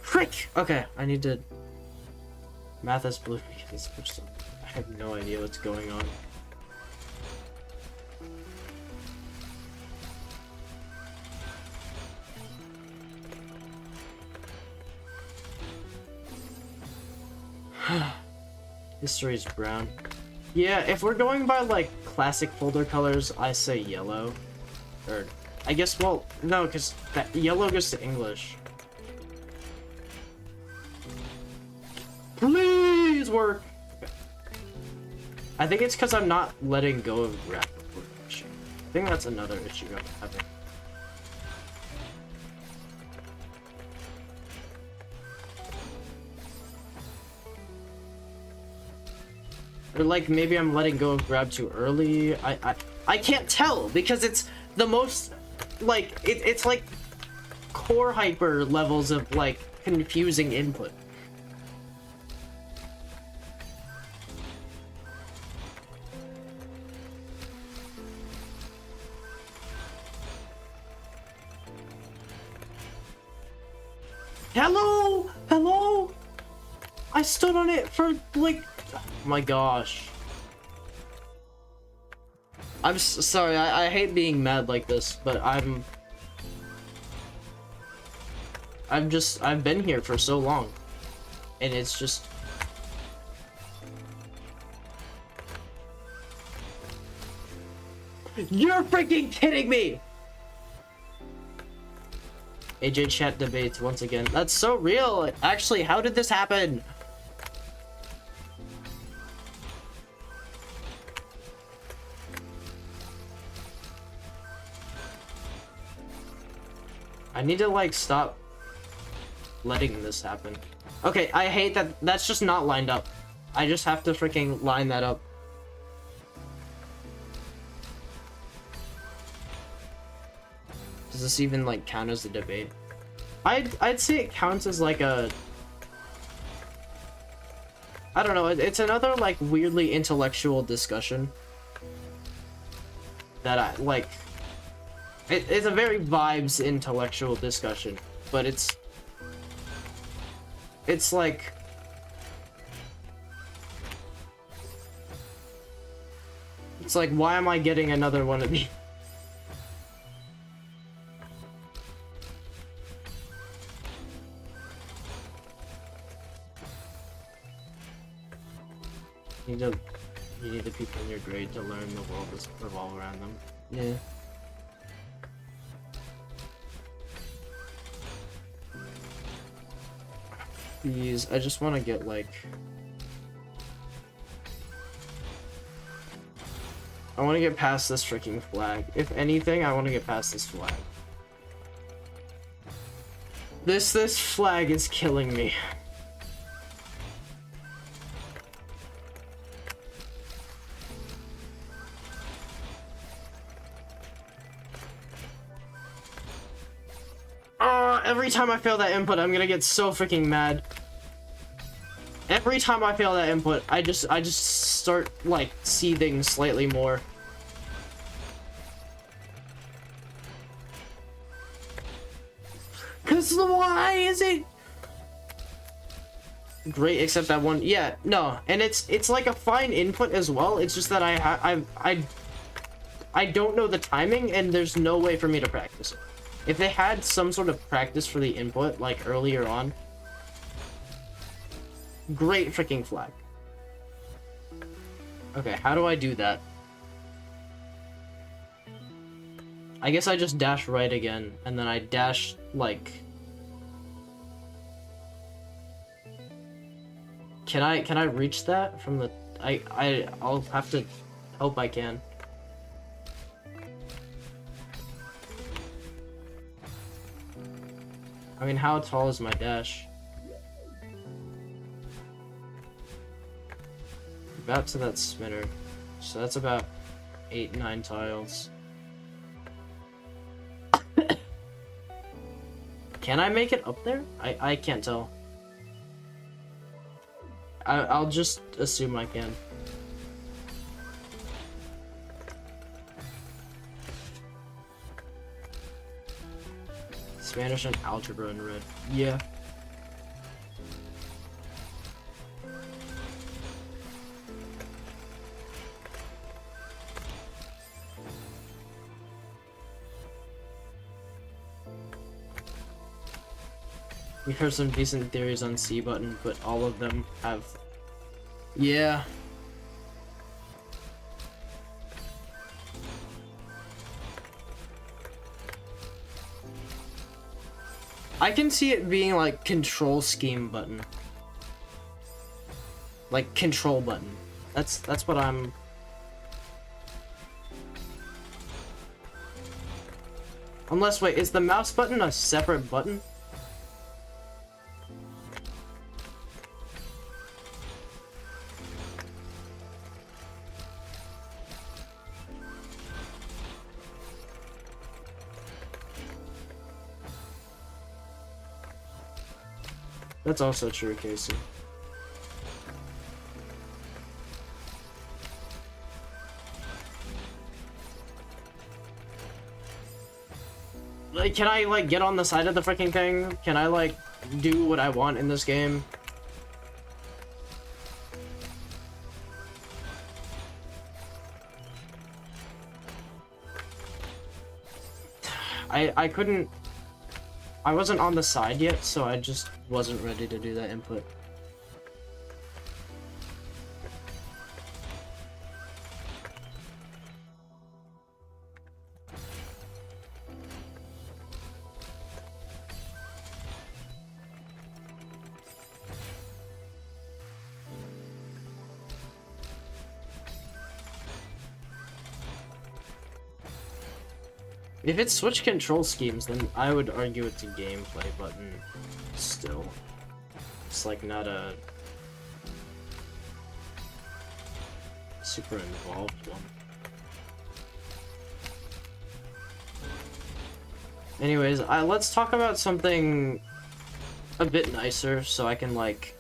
Frick! Okay, I need to math is blue because I have no idea what's going on. History is brown. Yeah, if we're going by like classic folder colors, I say yellow. Or I guess, well, no, because that yellow goes to English. Please work. Okay. I think it's because I'm not letting go of grab. I think that's another issue I'm having. Or like maybe I'm letting go of grab too early. I can't tell because it's the most like it's like core hyper levels of like confusing input. Hello? Hello? I stood on it for like, oh my gosh. I'm sorry, I hate being mad like this, but I've been here for so long. And it's just... You're freaking kidding me! AJ chat debates once again. That's so real. Actually, how did this happen? I need to like stop letting this happen. Okay, I hate that. That's just not lined up. I just have to freaking line that up. Does this even like count as a debate? I'd say it counts as like a, I don't know, it's another like weirdly intellectual discussion that I like. It's a very vibes intellectual discussion, but it's like why am I getting another one of these? You need the people in your grade to learn the world is revolve around them. Yeah. Please, I just want to get like, I want to get past this freaking flag. If anything, I want to get past this flag. This flag is killing me. Every time I fail that input, I'm gonna get so freaking mad. Every time I fail that input, I just start like seething slightly more. Cause why is it great except that one? Yeah, no, and it's like a fine input as well. It's just that I don't know the timing, and there's no way for me to practice it. If they had some sort of practice for the input, like earlier on, great freaking flag. Okay, how do I do that? I guess I just dash right again, and then I dash, like... Can I reach that from the... I'll have to hope I can. I mean, how tall is my dash? About to that spinner. So that's about 8-9 tiles. Can I make it up there? I can't tell. I'll just assume I can. Spanish and algebra in red. Yeah. We've heard some decent theories on C button, but all of them have... Yeah. I can see it being like control scheme button. Like control button. That's what I'm... Unless, wait, is the mouse button a separate button? That's also true, Casey. Like, can I, like, get on the side of the freaking thing? Can I, like, do what I want in this game? I couldn't... I wasn't on the side yet, so I just wasn't ready to do that input. If it's switch control schemes, then I would argue it's a gameplay button. Still, it's like not a super involved one. Anyways, let's talk about something a bit nicer, so I can like.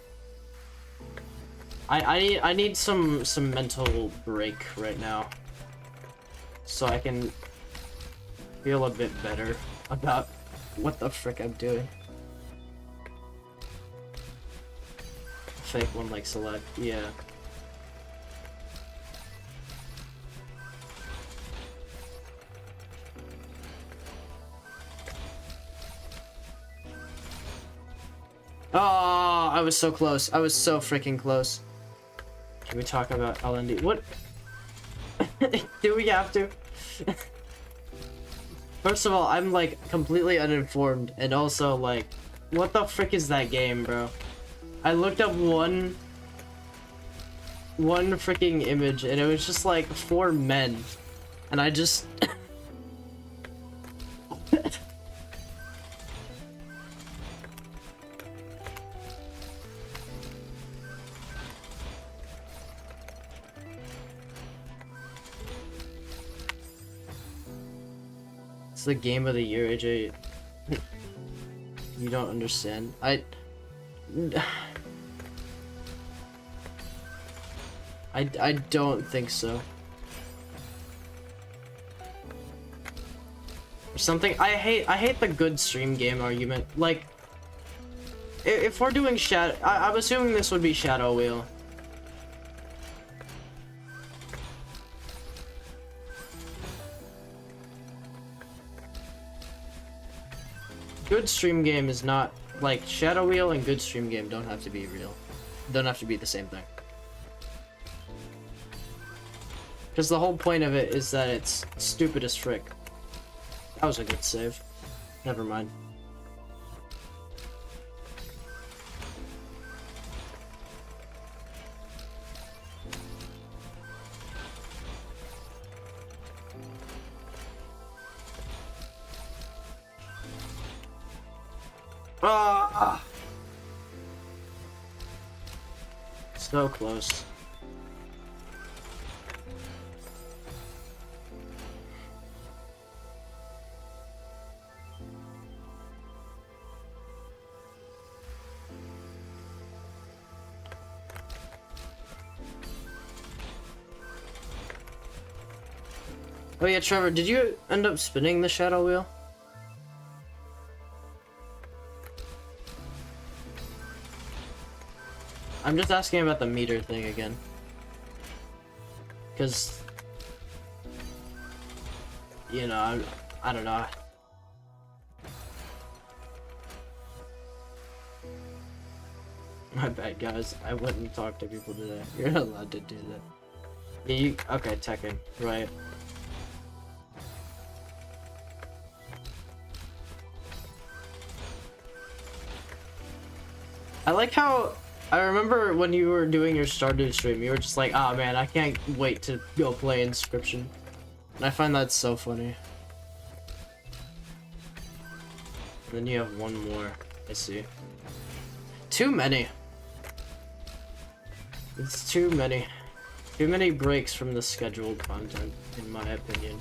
I need some mental break right now, so I can feel a bit better about what the frick I'm doing. Fake one like select, yeah. Oh, I was so close. I was so freaking close. Can we talk about LND? What? Do we have to? First of all, I'm like completely uninformed, and also like, what the frick is that game, bro? I looked up one freaking image, and it was just like 4 men, and I just. It's the game of the year, AJ. You don't understand. I don't think so. Or something. I hate the good stream game argument. Like, if we're doing Shadow, I'm assuming this would be Shadow Wheel. Good stream game is not like Shadow Wheel, and good stream game don't have to be real. Don't have to be the same thing. Because the whole point of it is that it's stupid as frick. That was a good save. Never mind. Ah! So close. Oh yeah, Trevor, did you end up spinning the Shadow Wheel? I'm just asking about the meter thing again. Because, you know, I don't know. My bad, guys. I wouldn't talk to people today. You're not allowed to do that. Yeah, you, okay, Tekken, right. I like how, I remember when you were doing your Stardew stream, you were just like, ah, man, I can't wait to go play Inscription. And I find that so funny. And then you have one more, I see. Too many. It's too many. Too many breaks from the scheduled content, in my opinion.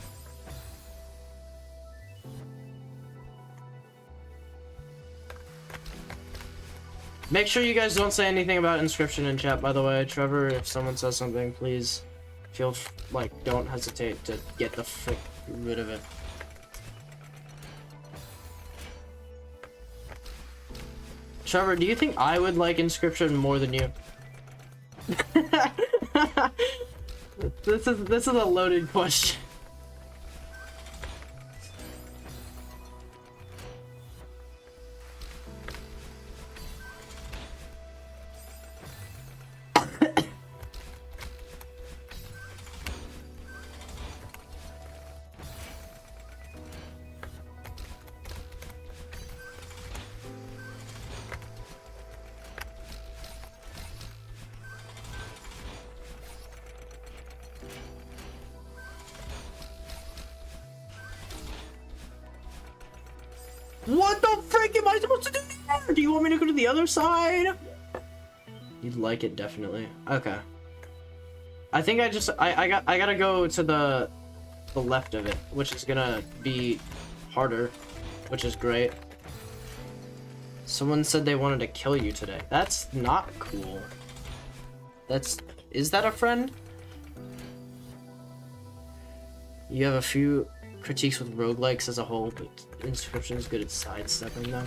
Make sure you guys don't say anything about Inscription in chat, by the way. Trevor, if someone says something, please feel like, don't hesitate to get the frick rid of it. Trevor, do you think I would like Inscription more than you? This is a loaded question. What the frick am I supposed to do there? Do you want me to go to the other side? You'd like it, definitely. Okay. I think I gotta go to the left of it, which is gonna be harder, which is great. Someone said they wanted to kill you today. That's not cool. Is that a friend? You have a few critiques with roguelikes as a whole, but Inscription is good at sidestepping them.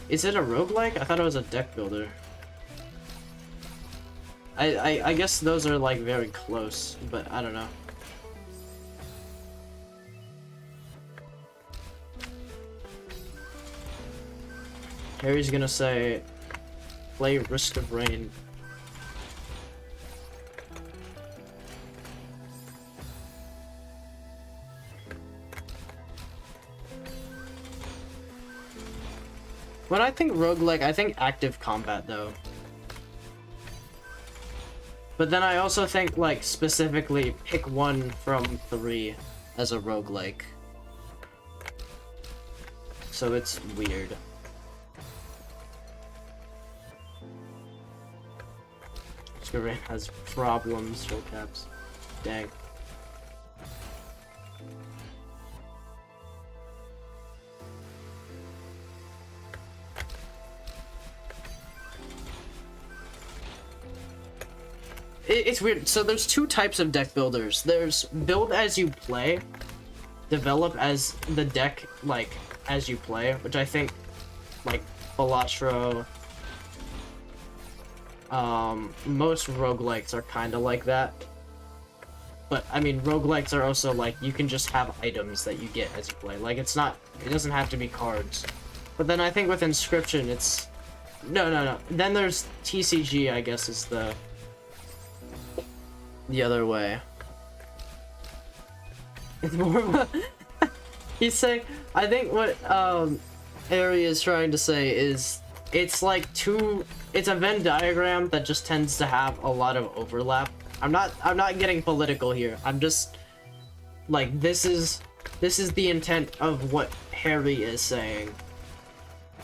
Is it a roguelike? I thought it was a deck builder. I guess those are like very close, but I don't know. Harry's gonna say, play Risk of Rain. When I think roguelike, I think active combat though. But then I also think like specifically pick one from 3 as a roguelike. So it's weird. Rain has problems, full caps. Dang. It's weird. So there's 2 types of deck builders. There's build as you play, develop as the deck like as you play, which I think like Balatro, most roguelikes are kind of like that. But I mean, roguelikes are also like you can just have items that you get as you play. Like it doesn't have to be cards. But then I think with Inscription it's no. Then there's TCG, I guess, is the other way. It's more of a he's saying, I think what Ari is trying to say is it's like it's a Venn diagram that just tends to have a lot of overlap. I'm not getting political here. I'm just like this is the intent of what Harry is saying.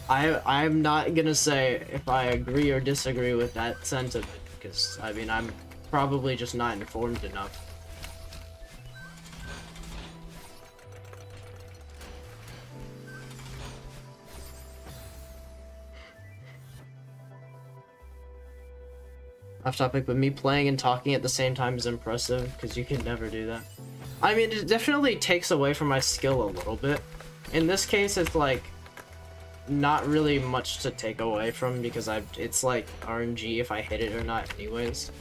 I'm not gonna say if I agree or disagree with that sentiment, because I mean I'm probably just not informed enough. Off topic, but me playing and talking at the same time is impressive, because you can never do that. I mean, it definitely takes away from my skill a little bit. In this case, it's like not really much to take away from, because it's like RNG if I hit it or not anyways.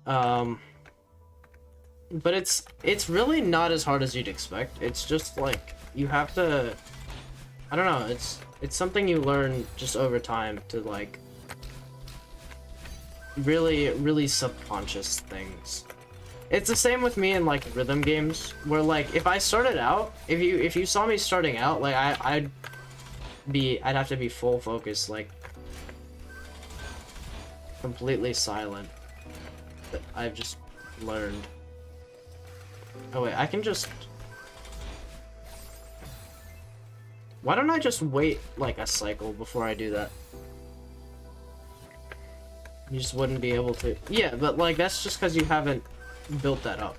But it's really not as hard as you'd expect. It's just like you have to, I don't know, it's something you learn just over time to like really subconscious things. It's the same with me in like rhythm games, where like if I started out, if you saw me starting out, like I'd have to be full focus, like completely silent. But I've just learned. Oh wait, I can just, why don't I just wait like a cycle before I do that? You just wouldn't be able to. Yeah, but like that's just because you haven't built that up.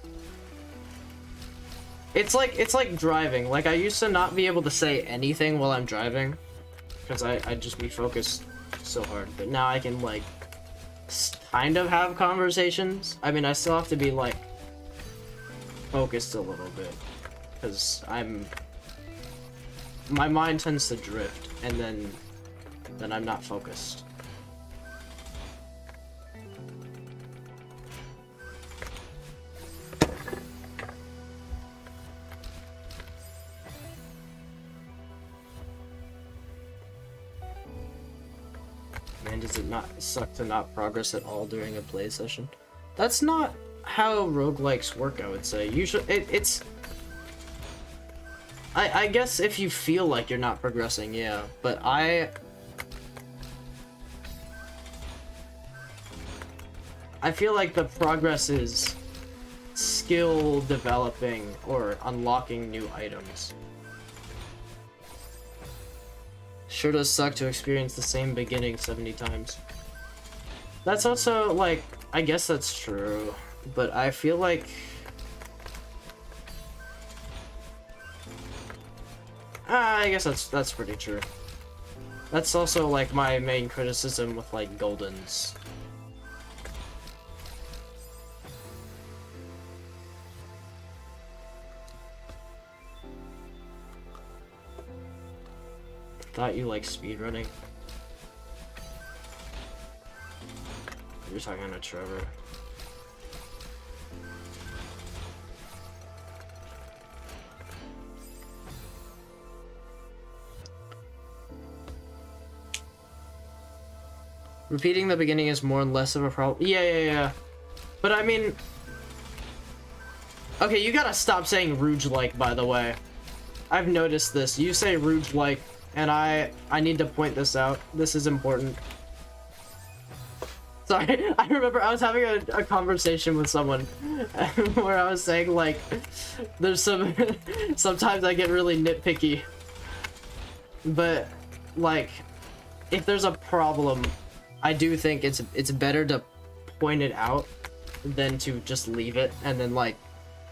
It's like driving. Like I used to not be able to say anything while I'm driving because I'd just be focused so hard. But now I can like kind of have conversations. I mean, I still have to be like focused a little bit because my mind tends to drift, and then I'm not focused. Man, does it not suck to not progress at all during a play session? That's not how roguelikes work, I would say. Usually, it's... I guess if you feel like you're not progressing, yeah. But I feel like the progress is skill developing or unlocking new items. Sure does suck to experience the same beginning 70 times. That's also, like, I guess that's true, but I feel like... I guess that's pretty true. That's also, like, my main criticism with, like, Goldens. Thought you like speedrunning. You're talking to Trevor. Repeating the beginning is more and less of a problem. Yeah. But I mean... Okay, you gotta stop saying Rouge-like, by the way. I've noticed this. You say Rouge-like, and I need to point this out. This is important. Sorry, I remember I was having a conversation with someone where I was saying, like, there's sometimes I get really nitpicky. But, like, if there's a problem, I do think it's better to point it out than to just leave it and then, like,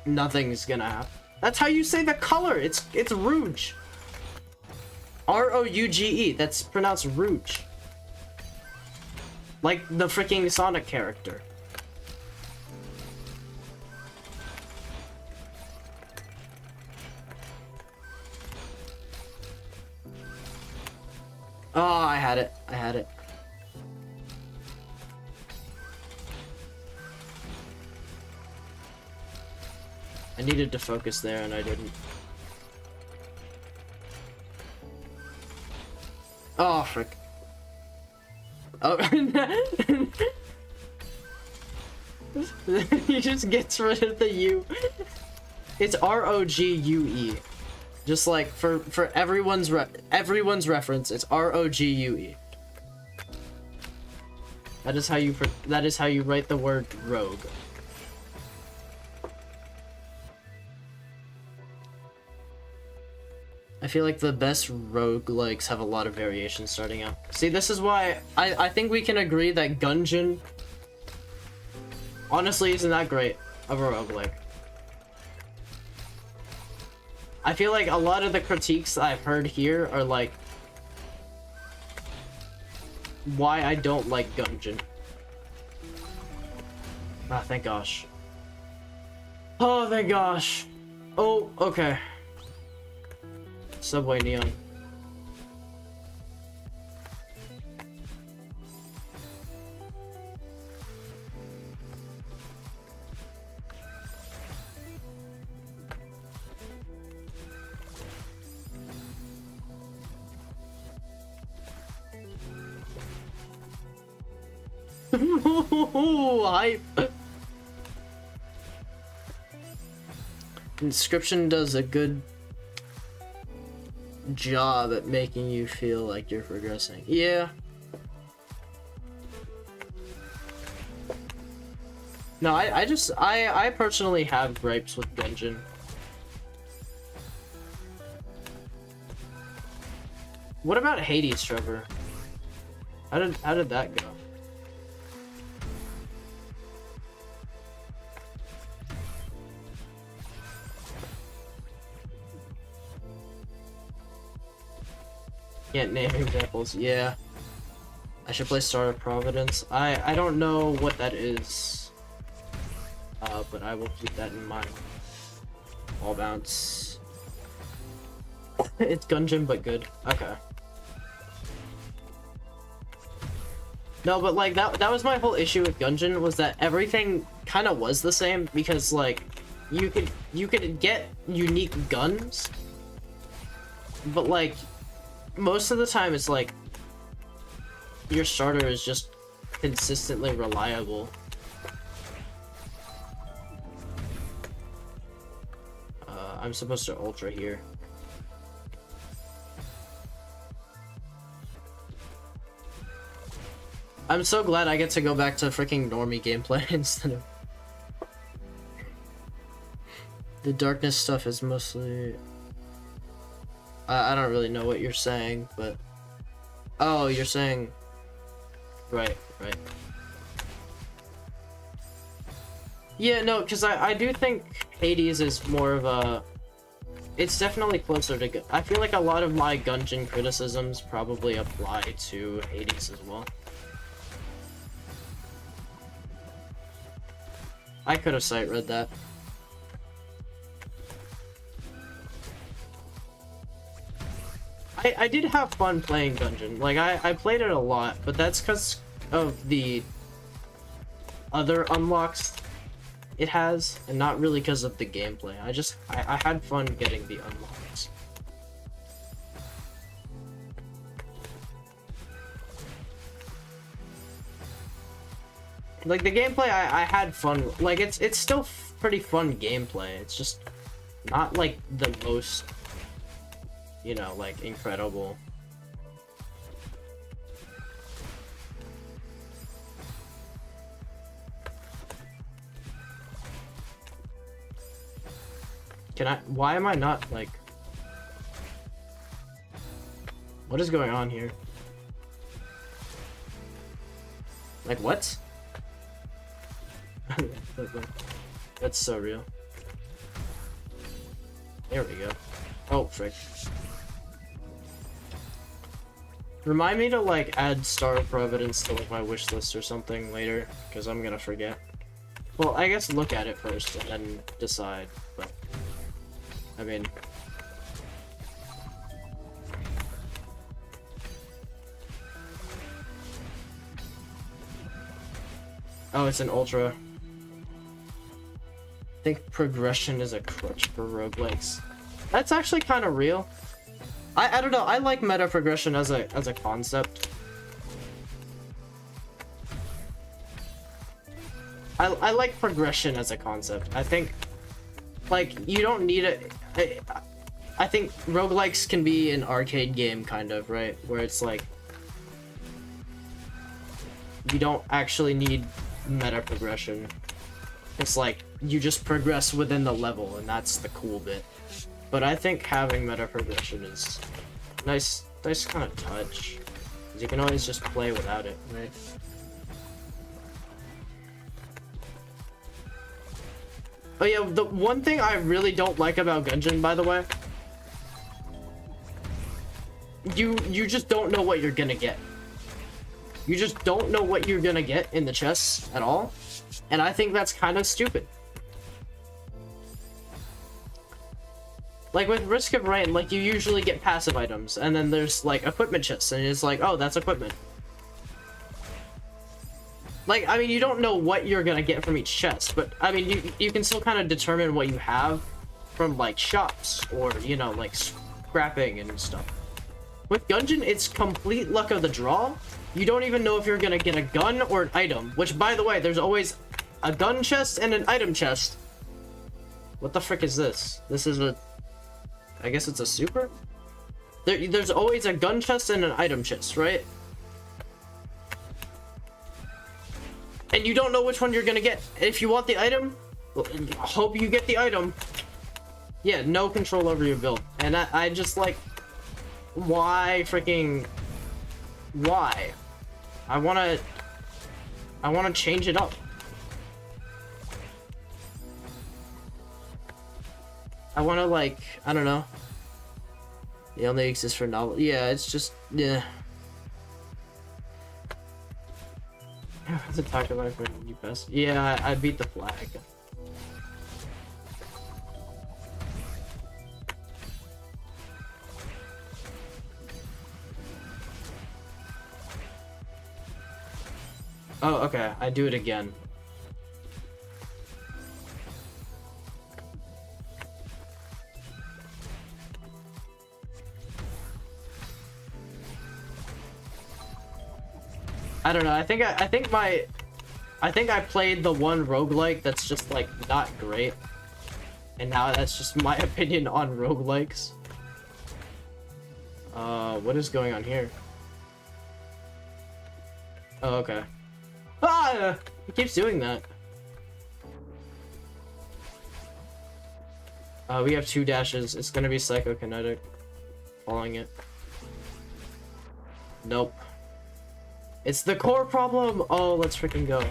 nothing's gonna happen. That's how you say the color. It's Rouge. R-O-U-G-E. That's pronounced Rouge. Like the freaking Sonic character. Oh, I had it. I needed to focus there and I didn't. Oh, frick. Oh, he just gets rid of the U. It's R-O-G-U-E. Just like for everyone's reference, it's R-O-G-U-E. That is how you write the word rogue. I feel like the best roguelikes have a lot of variations starting out. See, this is why I think we can agree that Gungeon honestly isn't that great of a roguelike. I feel like a lot of the critiques I've heard here are like why I don't like Gungeon. Ah, thank gosh. Oh, thank gosh. Oh, okay. Subway Neon. Hype. Inscription does a good job at making you feel like you're progressing. Yeah. No, I personally have gripes with Gungeon. What about Hades, Trevor? How did that go? Can't name examples. Yeah. I should play Star of Providence. I don't know what that is. But I will keep that in mind. All bounce. It's Gungeon, but good. Okay. No, but like that was my whole issue with Gungeon, was that everything kind of was the same, because like you could get unique guns, but like most of the time it's like your starter is just consistently reliable. I'm supposed to ultra here. I'm so glad I get to go back to freaking normie gameplay instead of... The darkness stuff is mostly... I don't really know what you're saying, but... Oh, you're saying... Right, right. Yeah, no, because I do think Hades is more of a... It's definitely closer to... I feel like a lot of my Gungeon criticisms probably apply to Hades as well. I could have sight read that. I did have fun playing Gungeon. Like, I played it a lot, but that's because of the other unlocks it has, and not really because of the gameplay. I had fun getting the unlocks. Like, the gameplay, I had fun. Like, it's still pretty fun gameplay. It's just not, like, the most... You know, like, incredible. Why am I not, like... What is going on here? Like, what? That's so real. There we go. Oh, frick. Remind me to, like, add Star of Providence to, like, my wish list or something later, because I'm gonna forget. Well, I guess look at it first and then decide, but... I mean... Oh, it's an Ultra. I think progression is a crutch for roguelikes. That's actually kind of real. I don't know, I like meta progression as a concept. I like progression as a concept. I think, like, you don't need it. I think roguelikes can be an arcade game, kind of, right? Where it's like, you don't actually need meta progression. It's like, you just progress within the level, and that's the cool bit. But I think having meta progression is nice kind of touch. 'Cause you can always just play without it, right? Oh yeah, the one thing I really don't like about Gungeon, by the way, you just don't know what you're gonna get. You just don't know what you're gonna get in the chests at all, and I think that's kind of stupid. Like, with Risk of Rain, like, you usually get passive items, and then there's, like, equipment chests, and it's like, oh, that's equipment. Like, I mean, you don't know what you're gonna get from each chest, but, I mean, you can still kind of determine what you have from, like, shops, or, you know, like, scrapping and stuff. With Gungeon, it's complete luck of the draw. You don't even know if you're gonna get a gun or an item, which, by the way, there's always a gun chest and an item chest. What the frick is this? This is a... I guess it's a super? There's always a gun chest and an item chest, right? And you don't know which one you're gonna get. If you want the item, well, hope you get the item. Yeah, no control over your build. And I just, like... Why freaking... Why? I wanna change it up. I wanna, like, I don't know. They only exist for novel. Yeah, it's just, yeah. It's a talk about when you best. Yeah, I beat the flag. Oh, okay. I do it again. I don't know. I think I played the one roguelike that's just, like, not great. And now that's just my opinion on roguelikes. What is going on here? Oh, okay. Ah! He keeps doing that. We have 2 dashes. It's gonna be psychokinetic. Following it. Nope. It's the core problem! Oh, let's freaking go.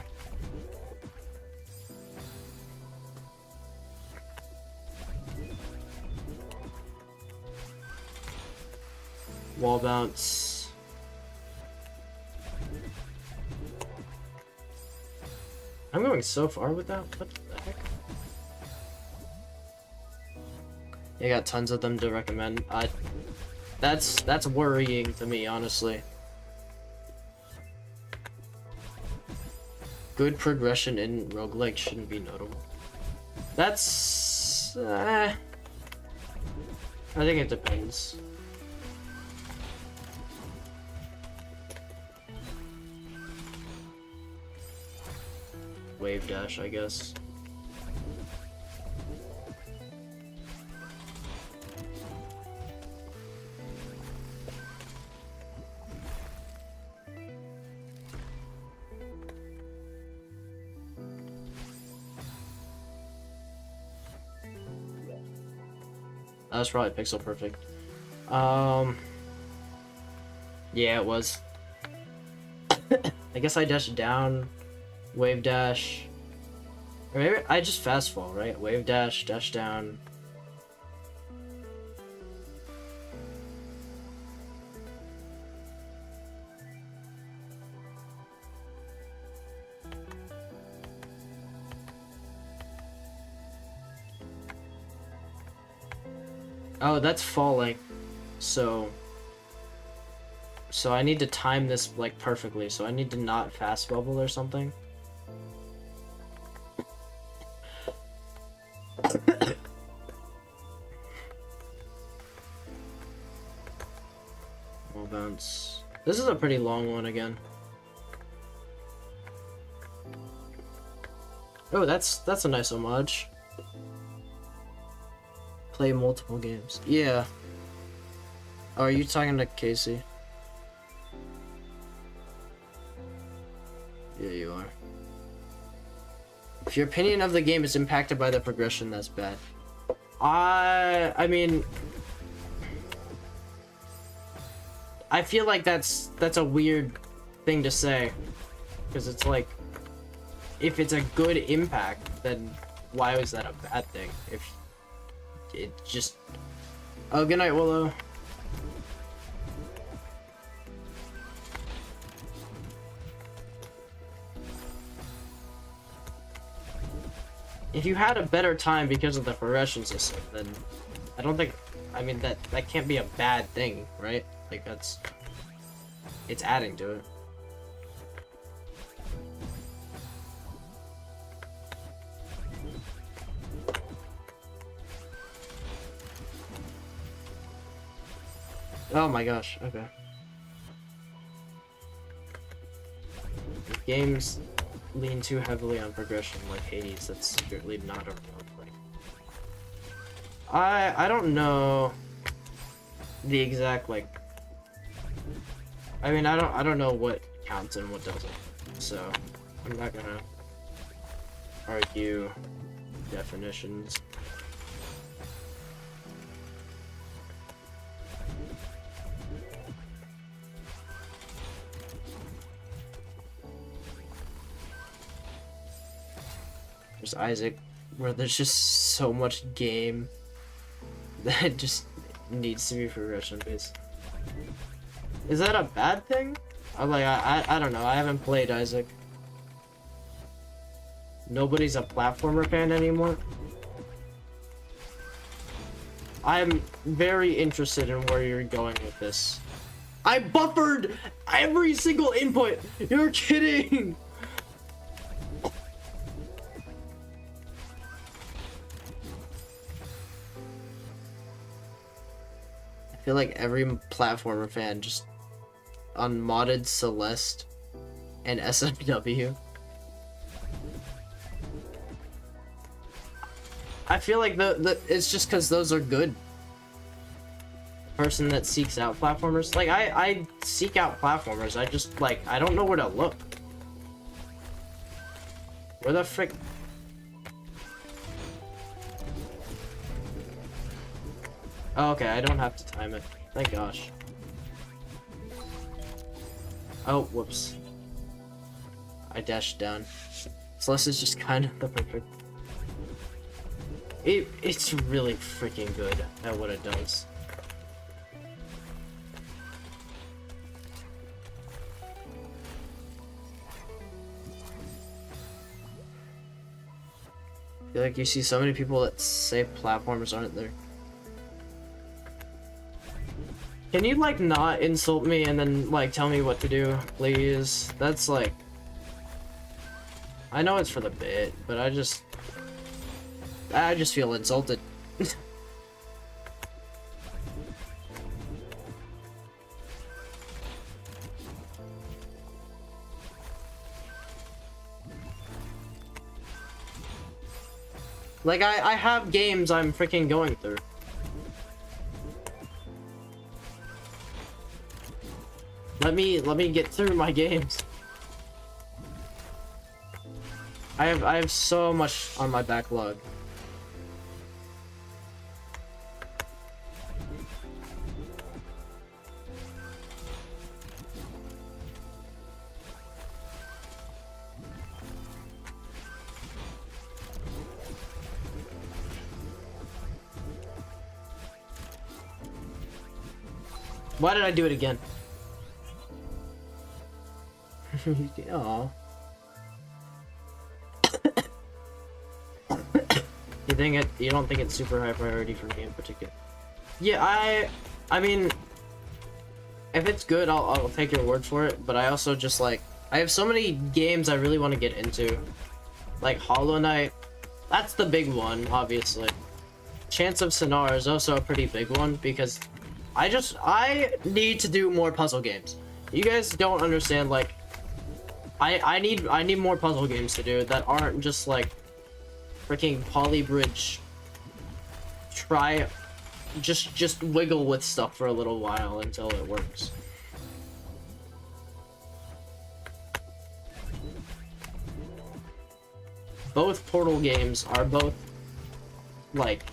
Wall bounce. I'm going so far with that. What the heck? I got tons of them to recommend. That's worrying to me, honestly. Good progression in roguelike shouldn't be notable. That's I think it depends. Wave dash, I guess. That was probably pixel perfect. Yeah, it was. I guess I dashed down, wave dash, or maybe I just fast fall, right? Wave dash, dash down. Oh, that's falling. So I need to time this like perfectly. So I need to not fast bubble or something. Wall bounce. This is a pretty long one again. Oh, that's a nice homage. Play multiple games. Yeah. Oh, are you talking to Casey? Yeah, you are. If your opinion of the game is impacted by the progression, that's bad. I mean, I feel like that's a weird thing to say, because it's like, if it's a good impact, then why was that a bad thing? If it just... Oh, good night, Willow. If you had a better time because of the progression system, then I don't think... I mean, that can't be a bad thing, right? Like, that's... It's adding to it. Oh my gosh, okay. If games lean too heavily on progression like Hades, that's secretly not a real thing. I don't know the exact, like... I mean, I don't know what counts and what doesn't, so I'm not gonna argue definitions. There's Isaac, where there's just so much game that just needs to be progression based. Is that a bad thing? I don't know. I haven't played Isaac. Nobody's a platformer fan anymore. I'm very interested in where you're going with this. I buffered every single input. You're kidding. I feel like every platformer fan just unmodded Celeste and SMW. I feel like it's just because those are good. Person that seeks out platformers, like I seek out platformers. I just like I don't know where to look. Where the frick? Oh, okay, I don't have to time it. Thank gosh. Oh, whoops. I dashed down. Celeste is just kind of the perfect. It's really freaking good at what it does. I feel like you see so many people that say platformers aren't there. Can you like not insult me and then like tell me what to do, please? That's like, I know it's for the bit, but I just feel insulted. Like I have games I'm freaking going through. Let me get through my games. I have so much on my backlog. Why did I do it again? Aw. You don't think it's super high priority for me in particular? Yeah, I mean, if it's good, I'll take your word for it. But I also just like, I have so many games I really want to get into, like Hollow Knight. That's the big one, obviously. Chants of Sennaar is also a pretty big one because I need to do more puzzle games. You guys don't understand, like, I need more puzzle games to do that aren't just like freaking Polybridge. Try just wiggle with stuff for a little while until it works. Both Portal games are both like,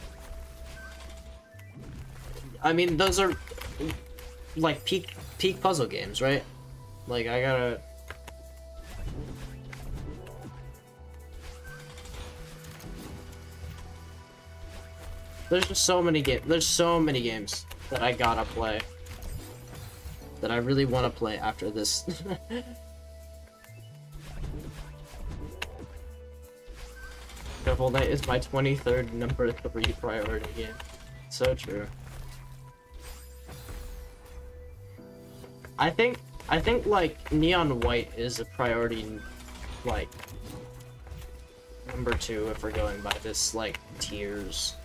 I mean, those are like peak puzzle games, right? Like I gotta. There's just so many games. There's so many games that I gotta play. That I really want to play after this. Shovel Knight is my 23rd number 3 priority game. So true. I think like Neon White is a priority, like number 2 if we're going by this like tiers.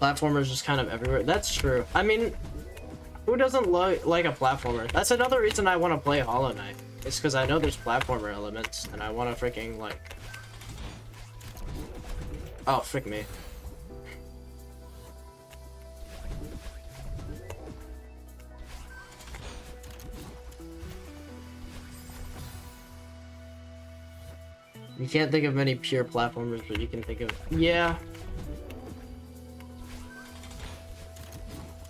Platformers just kind of everywhere. That's true. I mean, who doesn't like a platformer? That's another reason I want to play Hollow Knight. It's because I know there's platformer elements, and I want to freaking like. Oh, frick me. You can't think of many pure platformers, but you can think of, yeah.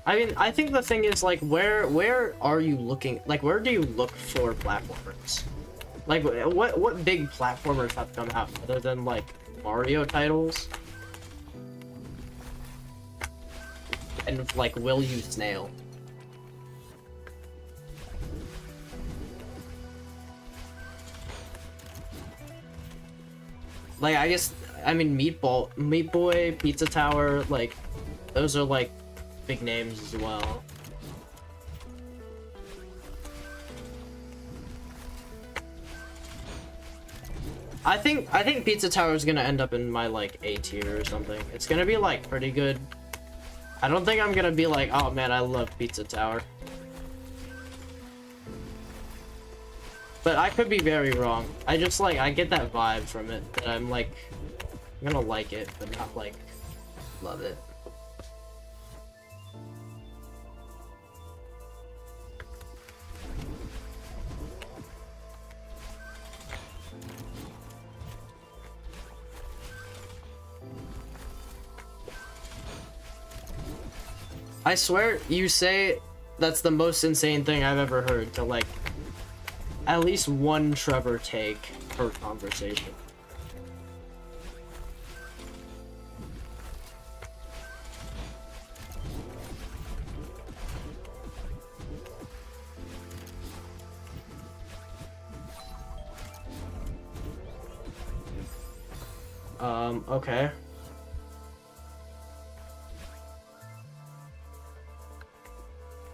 I mean, I think the thing is, like, where are you looking? Like, where do you look for platformers? Like, what big platformers have come out other than like Mario titles? And like, Will You Snail? Like, I guess, I mean, Meat Boy, Pizza Tower, like, those are like big names as well. I think Pizza Tower is gonna end up in my like A tier or something. It's gonna be like pretty good. I don't think I'm gonna be like, oh man, I love Pizza Tower. But I could be very wrong. I just like, I get that vibe from it that I'm like, I'm gonna like it, but not like love it. I swear you say that's the most insane thing I've ever heard to like at least one Trevor take per conversation. Okay.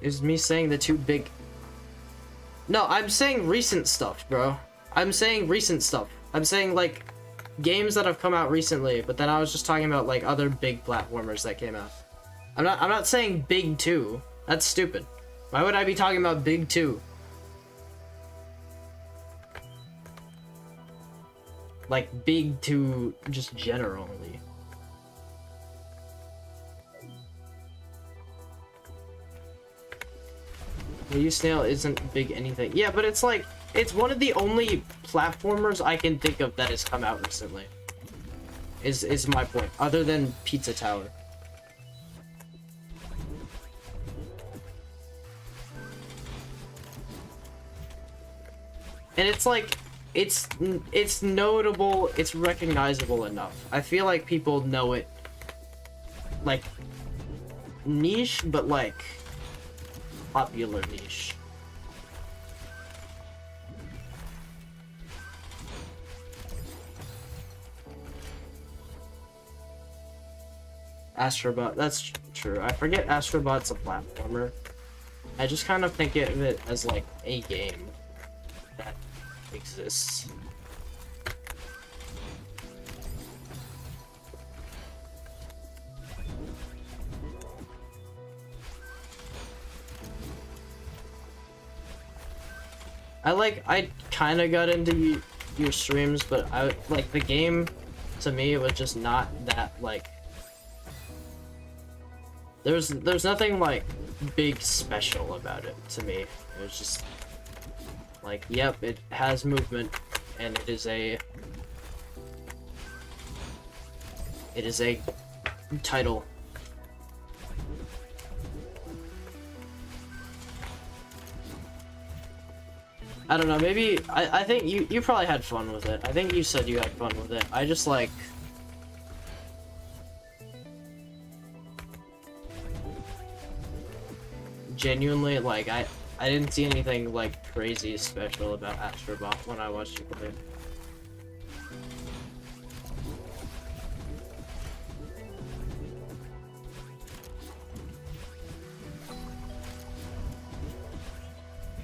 Is me saying the two big... No, I'm saying recent stuff, bro. I'm saying recent stuff. I'm saying, like, games that have come out recently, but then I was just talking about, like, other big platformers that came out. I'm not saying Big 2. That's stupid. Why would I be talking about Big 2? Like, Big 2 just generally. Well, Snail isn't big anything. Yeah, but it's like, it's one of the only platformers I can think of that has come out recently. Is my point. Other than Pizza Tower. And it's like, it's notable, it's recognizable enough. I feel like people know it, like, niche, but like, popular niche. Astrobot, that's true. I forget Astrobot's a platformer. I just kind of think of it as like a game that exists. I kind of got into your streams, but I like the game. To me, it was just not that like. There's nothing like big special about it to me. It was just like, yep, it has movement, and it is a title. I don't know, maybe, I think you probably had fun with it. I think you said you had fun with it. I just like... Genuinely, like, I didn't see anything, like, crazy special about Astrobot when I watched you play.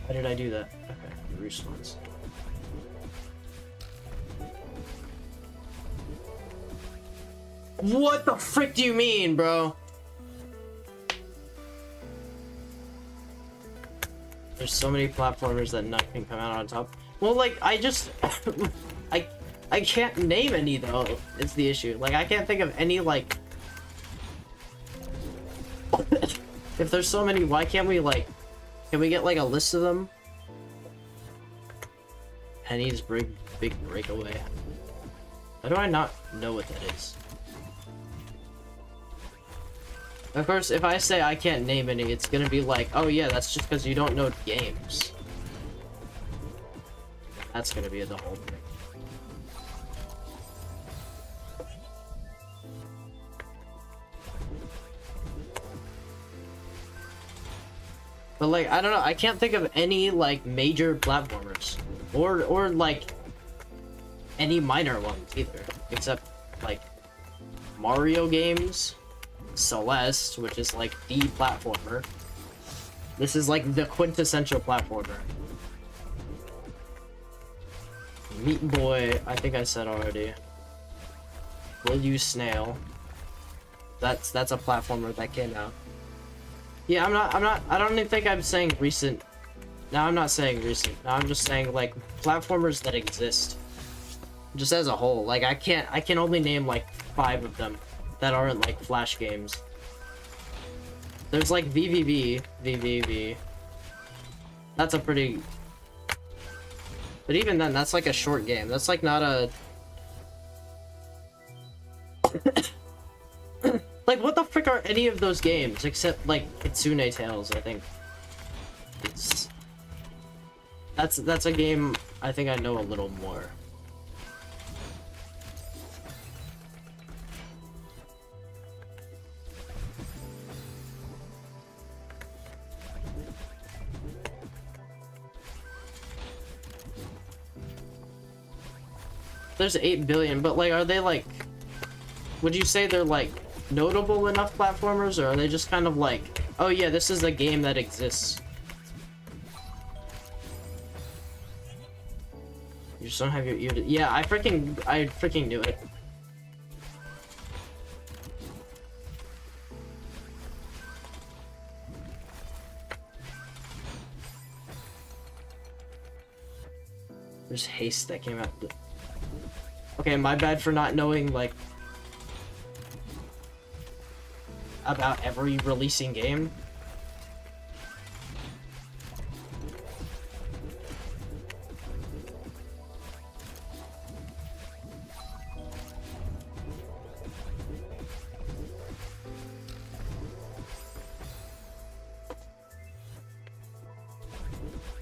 Why did I do that? Okay, response. What the frick do you mean, bro? There's so many platformers that none can come out on top. Well, like, I just... I can't name any, though, is the issue. Like, I can't think of any, like... If there's so many, why can't we, like... Can we get, like, a list of them? Penny's Big Breakaway. How do I not know what that is? Of course, if I say I can't name any, it's gonna be like, oh yeah, that's just because you don't know games. That's gonna be the whole thing. But like, I don't know, I can't think of any like major platformers. Or like any minor ones either. Except like Mario games. Celeste, which is like the platformer. This is like the quintessential platformer. Meat Boy, I think I said already. Will You Snail. That's a platformer that came out. Yeah, I don't even think I'm saying recent. No, I'm not saying recent. No, I'm just saying like platformers that exist. Just as a whole. Like I can only name like 5 of them that aren't like Flash games. There's like VVV. That's a pretty... But even then, that's like a short game. That's like not a... Like, what the frick are any of those games except like Kitsune Tales? I think it's that's a game I think I know a little more. There's 8 billion, but like, are they like, would you say they're like notable enough platformers, or are they just kind of like, oh yeah, this is a game that exists? You just don't have your ear to, yeah, I freaking knew it. There's Haste that came out. Okay, my bad for not knowing, like, about every releasing game.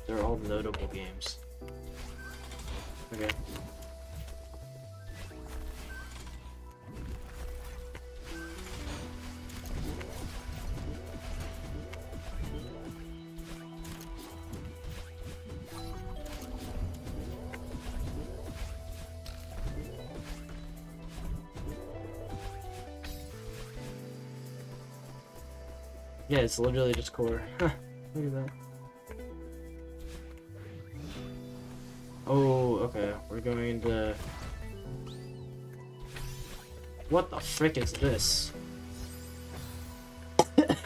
They're all notable games. Okay. Yeah, it's literally just core. Look at that. Oh, okay. We're going to... What the frick is this? There's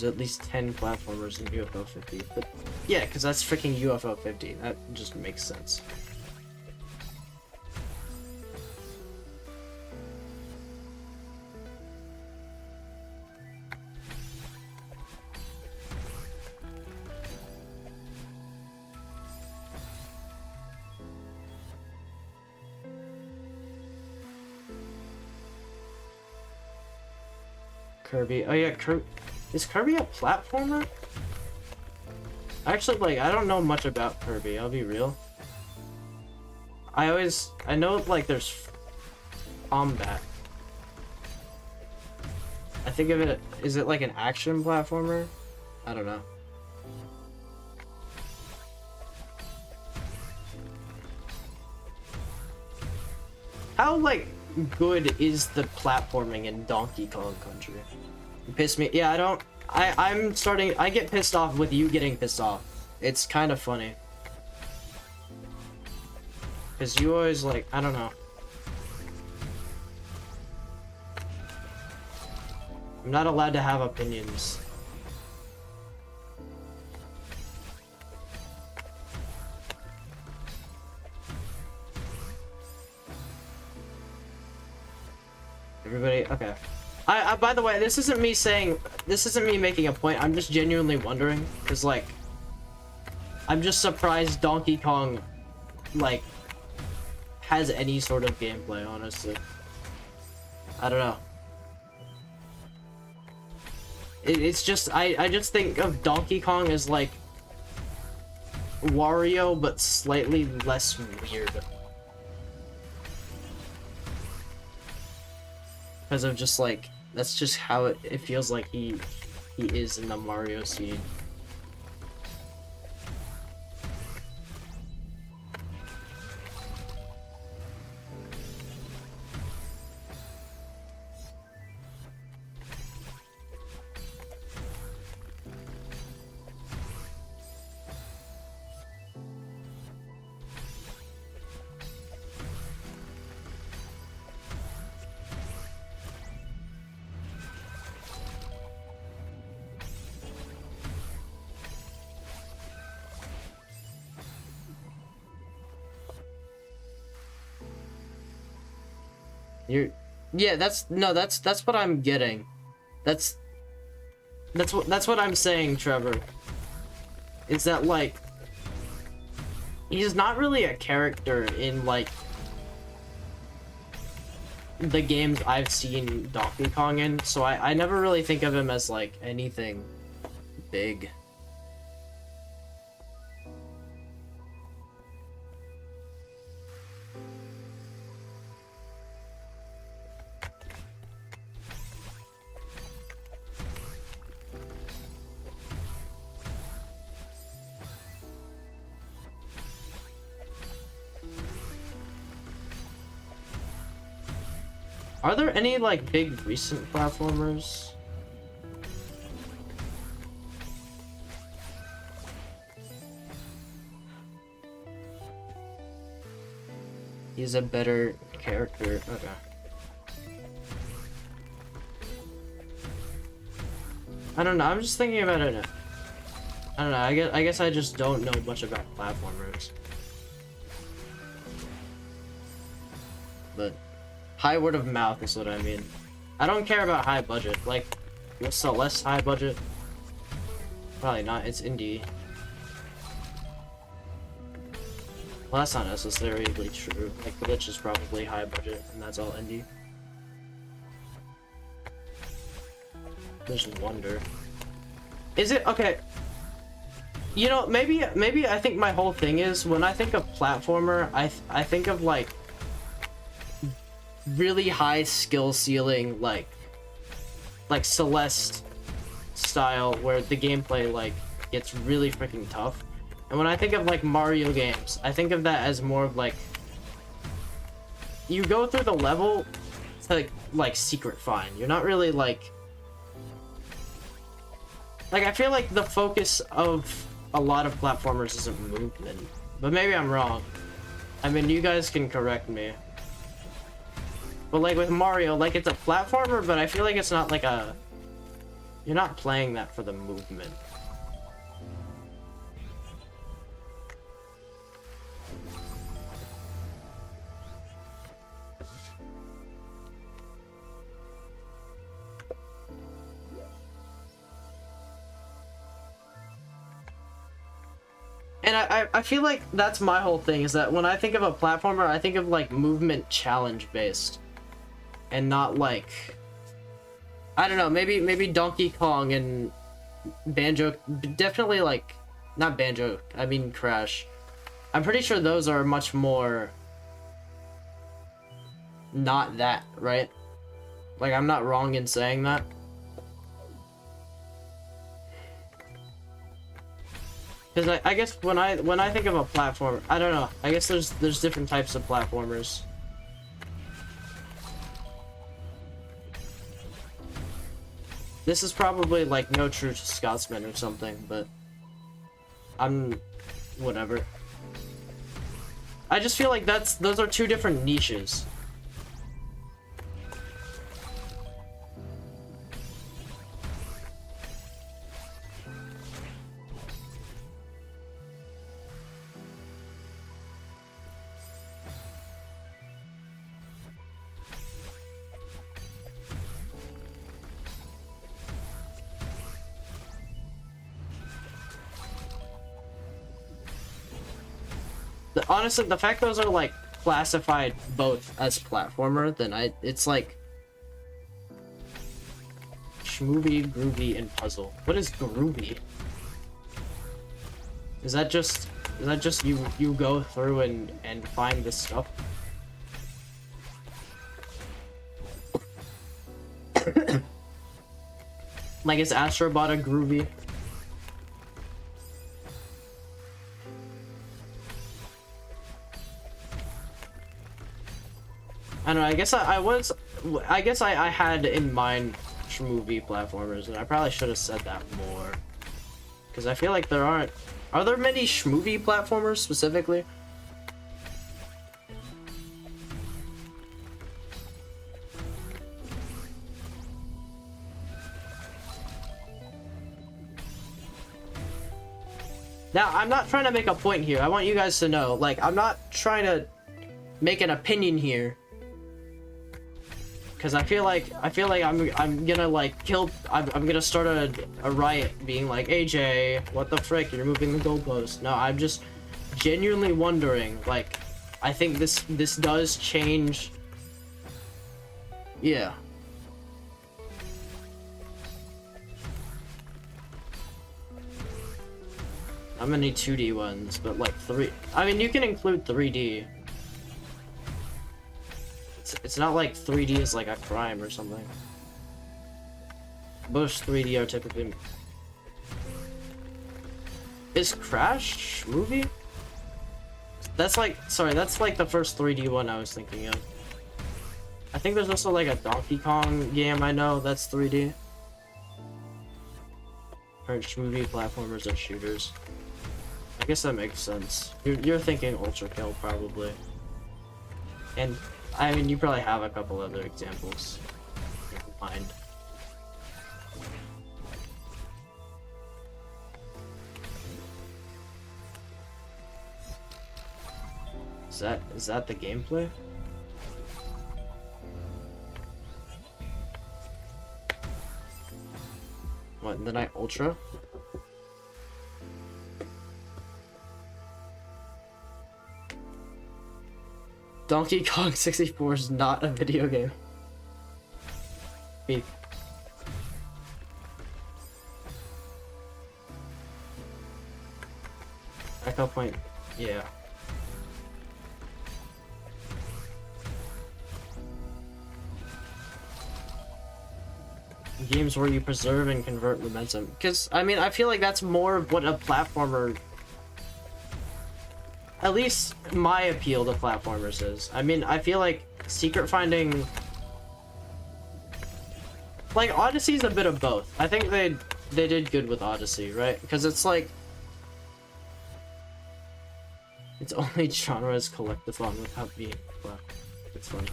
at least 10 platformers in UFO 50. But yeah, because that's freaking UFO 50. That just makes sense. Kirby. Oh yeah, is Kirby a platformer? Actually, like, I don't know much about Kirby, I'll be real. I know, like, there's combat. I think of it, is it like an action platformer? I don't know. How, like, good is the platforming in Donkey Kong Country? You piss me. Yeah, I get pissed off with you getting pissed off. It's kind of funny. Because you always, like, I don't know. I'm not allowed to have opinions. Everybody, okay. I by the way, this isn't me making a point. I'm just genuinely wondering, because, like, I'm just surprised Donkey Kong, like, has any sort of gameplay, honestly. I don't know. It's just, I just think of Donkey Kong as, like, Wario, but slightly less weird. Because of just, like, that's just how it feels like he is in the Mario scene. Yeah, that's what I'm getting. That's what I'm saying, Trevor. Is that, like, he's not really a character in, like, the games I've seen Donkey Kong in, so I never really think of him as like anything big. Are there any like big recent platformers? He's a better character. Okay. I don't know. I'm just thinking about it. I don't know. I guess I just don't know much about platformers. But high word of mouth is what I mean. I don't care about high budget. Like, what's the less high budget? Probably not. It's indie. Well, that's not necessarily true. Like, Glitch is probably high budget, and that's all indie. Just wonder. Is it okay? You know, maybe I think my whole thing is when I think of platformer, I think of like really high skill ceiling, like Celeste style, where the gameplay like gets really freaking tough. And when I think of like Mario games, I think of that as more of like you go through the level to like secret find. You're not really like I feel like the focus of a lot of platformers isn't movement, but maybe I'm wrong. I mean, you guys can correct me. But like with Mario, like it's a platformer, but I feel like it's not like a... You're not playing that for the movement. And I feel like that's my whole thing, is that when I think of a platformer, I think of like movement challenge based. And not like, I don't know, maybe Donkey Kong and Banjo, definitely like, not Banjo, I mean Crash. I'm pretty sure those are much more not that, right? Like, I'm not wrong in saying that. Because I guess when I think of a platform, I don't know, I guess there's different types of platformers. This is probably like No True Scotsman or something, but I'm whatever. I just feel like those are two different niches. Honestly, the fact those are like classified both as platformer, then it's like schmovie, groovy, and puzzle. What is groovy? Is that just you go through and find this stuff? Like, is Astrobot a groovy? I don't know, I guess I had in mind schmovie platformers, and I probably should have said that more. Because I feel like are there many schmovie platformers specifically? Now, I'm not trying to make a point here. I want you guys to know, like, I'm not trying to make an opinion here. Because I feel like I'm gonna like I'm gonna start a riot being like, AJ, what the frick, you're moving the goalpost. No, I'm just genuinely wondering, like, I think this does change Yeah. Not many 2D ones, but like 3. I mean, you can include 3D. It's not like 3D is like a crime or something. Most 3D are typically... Is Crash movie? That's like... Sorry, that's like the first 3D one I was thinking of. I think there's also like a Donkey Kong game I know that's 3D. French movie platformers and shooters. I guess that makes sense. You're thinking Ultra Kill probably. And I mean, you probably have a couple other examples in mind. Is that the gameplay? What, the Night Ultra? Donkey Kong 64 is not a video game. Beep. Echo Point, yeah. Games where you preserve and convert momentum. Because, I mean, I feel like that's more of what a platformer... At least my appeal to platformers is. I mean, I feel like secret finding... Like, Odyssey's a bit of both. I think they did good with Odyssey, right? Because it's like... Its only genre is collectathon without being... Well, it's funny.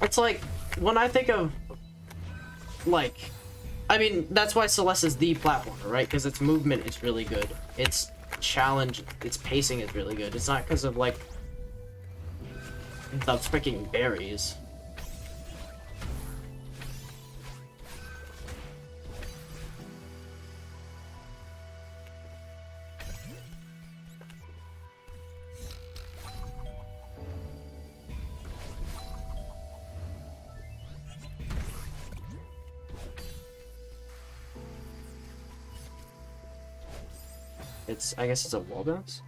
It's like, when I think of... Like... I mean, that's why Celeste is the platformer, right? Because its movement is really good. Its challenge, its pacing is really good. It's not because of, like... the freaking berries. I guess it's a wall bounce?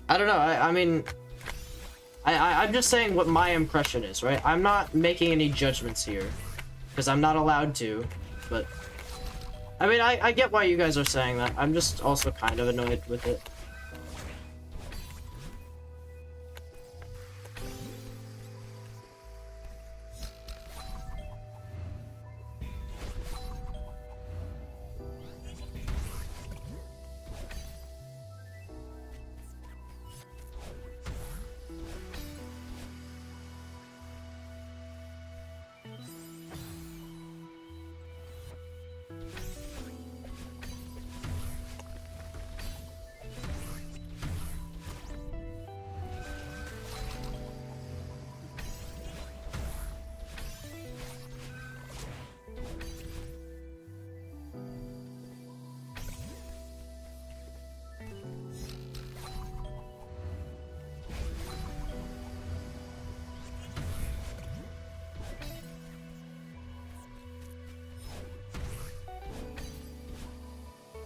I don't know, I mean... I'm just saying what my impression is, right? I'm not making any judgments here. Because I'm not allowed to, but... I mean, I get why you guys are saying that. I'm just also kind of annoyed with it.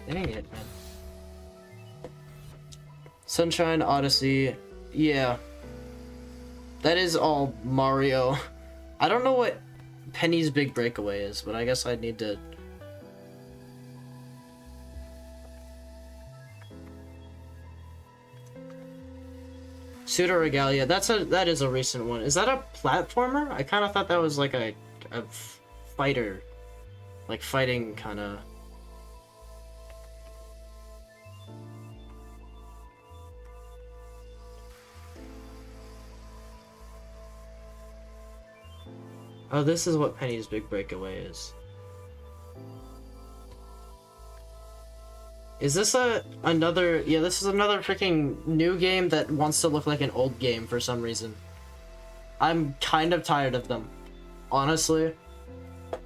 Dang it, man. Sunshine, Odyssey, yeah. That is all Mario. I don't know what Penny's Big Breakaway is, but I guess I'd need to... Pseudo Regalia, that is a recent one. Is that a platformer? I kind of thought that was like a fighter. Like fighting kind of... Oh, this is what Penny's Big Breakaway is. Is this another... Yeah, this is another freaking new game that wants to look like an old game for some reason. I'm kind of tired of them. Honestly.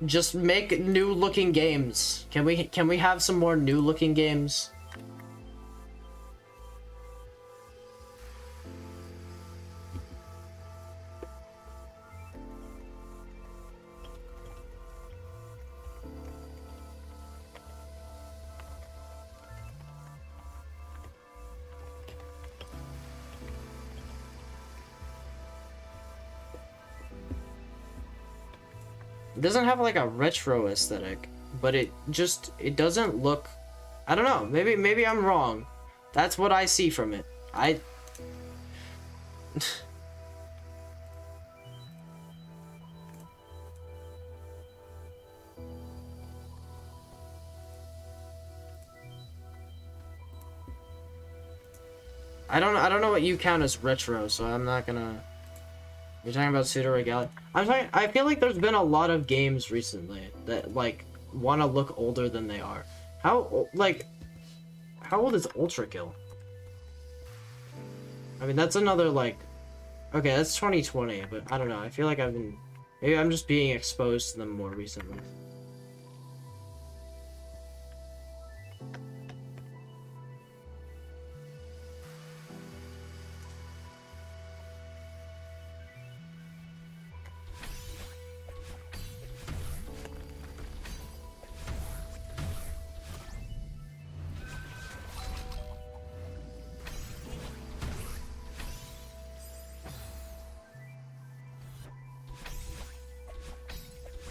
Just make new looking games. Can we have some more new looking games? It doesn't have like a retro aesthetic, but it doesn't look. I don't know. Maybe I'm wrong. That's what I see from it. I don't know what you count as retro, so I'm not gonna. You're talking about Pseudo Regalia. I feel like there's been a lot of games recently that like want to look older than they are. How old is Ultra Kill? I mean, that's another like. Okay, that's 2020, but I don't know. I feel like maybe I'm just being exposed to them more recently.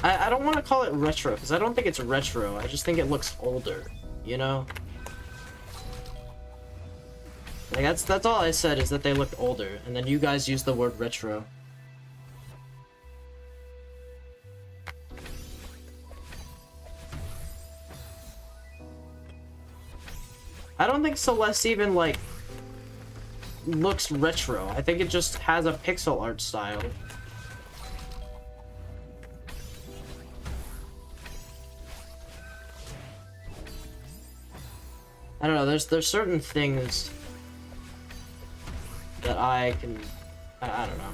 I don't want to call it retro, because I don't think it's retro. I just think it looks older, you know? Like, that's all I said, is that they looked older, and then you guys used the word retro. I don't think Celeste even, like, looks retro. I think it just has a pixel art style. I don't know, there's certain things that I don't know.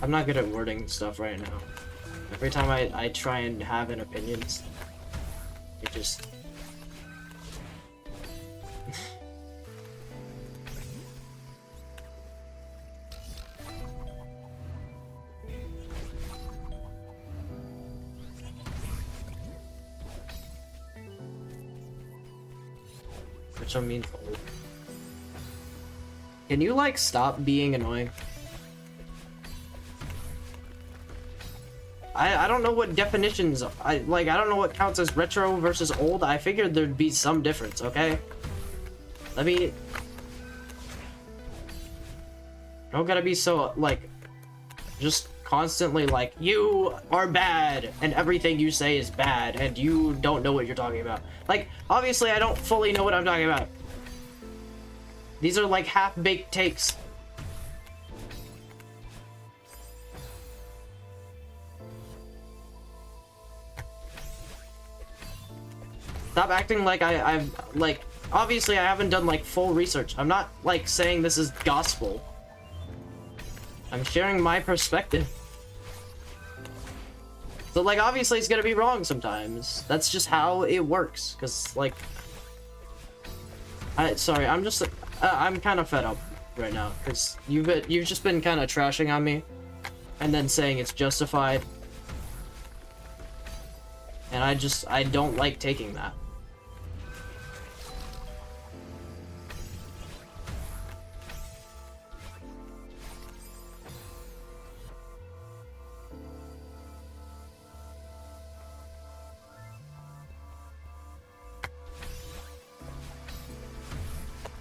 I'm not good at wording stuff right now. Every time I try and have an opinions, it just... Which I mean, can you like stop being annoying? I don't know what definitions I don't know what counts as retro versus old. I figured there'd be some difference, okay? Let me... Don't gotta be so like just constantly like, you are bad and everything you say is bad and you don't know what you're talking about. Like, obviously I don't fully know what I'm talking about. These are like half-baked takes. Stop acting like I've like, obviously I haven't done like full research. I'm not like saying this is gospel. I'm sharing my perspective. So like, obviously it's gonna be wrong sometimes. That's just how it works. Cause like, sorry, I'm kind of fed up right now. Cause you've just been kind of trashing on me, and then saying it's justified. And I don't like taking that.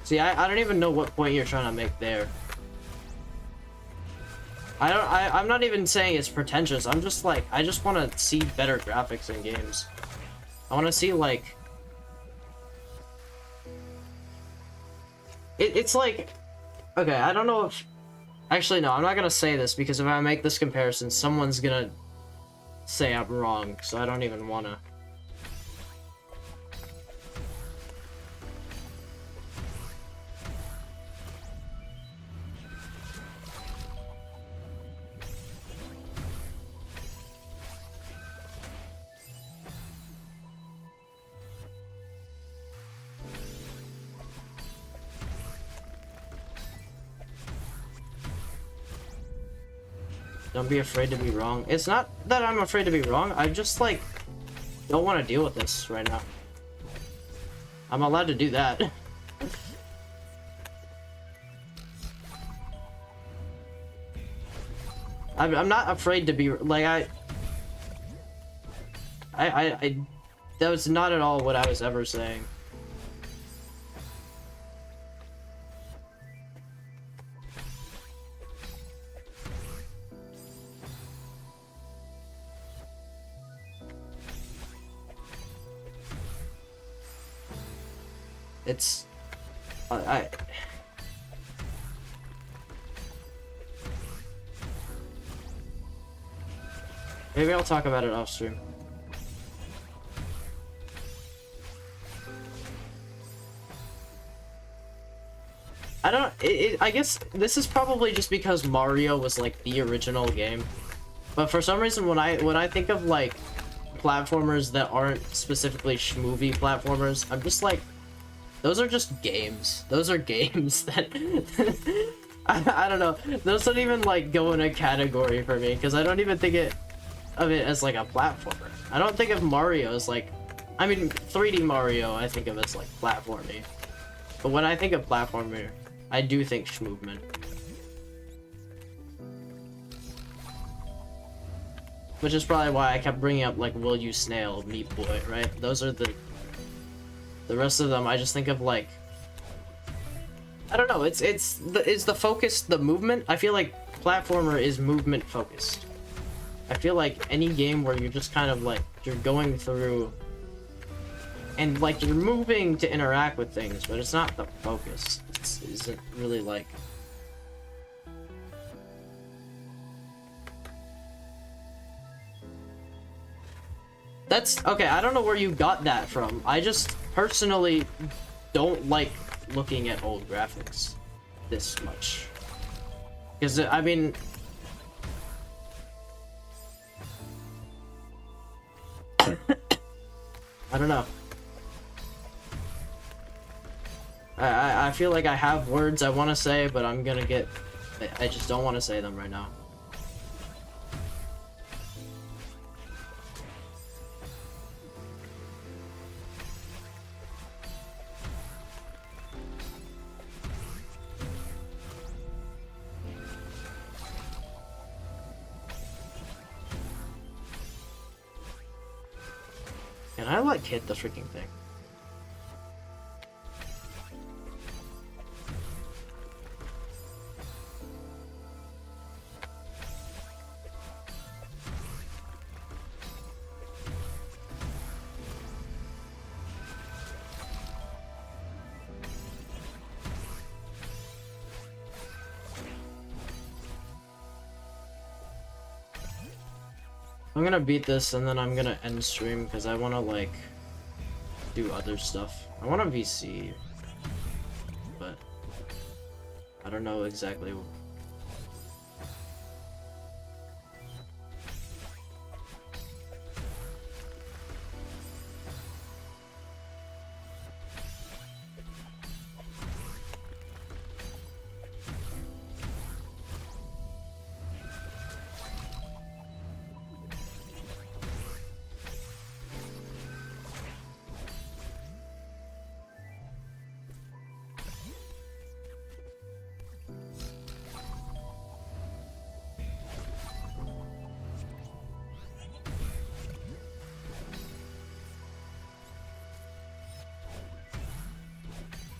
See, I don't even know what point you're trying to make there. I'm not even saying it's pretentious. I'm just like, I just want to see better graphics in games. I want to see like... It's like... Okay, I don't know if... Actually, no, I'm not gonna say this because if I make this comparison, someone's gonna say I'm wrong, so I don't even wanna... Don't be afraid to be wrong. It's not that I'm afraid to be wrong. I just, like, don't want to deal with this right now. I'm allowed to do that. I'm not afraid to be, like, That was not at all what I was ever saying. It's... Maybe I'll talk about it off stream. I don't... I guess this is probably just because Mario was like the original game. But for some reason when I think of like platformers that aren't specifically schmovie platformers, I'm just like, those are just games. Those are games that I don't know. Those don't even like go in a category for me because I don't even think of it as like a platformer. I don't think of Mario as like, I mean 3D Mario I think of as like platforming. But when I think of platformer, I do think schmovement. Which is probably why I kept bringing up like Will You Snail, Meat Boy, right? Those are the rest of them I just think of like, I don't know, it's the focus, the movement. I feel like platformer is movement focused. I feel like any game where you're just kind of like, you're going through and like you're moving to interact with things, but it's not the focus. It isn't really like... That's okay. I don't know where you got that from. I just personally don't like looking at old graphics this much. Because, I mean... I don't know. I feel like I have words I want to say, but I'm gonna get... I just don't want to say them right now. And I like hit the freaking thing. I'm gonna beat this and then I'm gonna end stream because I want to like do other stuff. I want to VC, but I don't know exactly.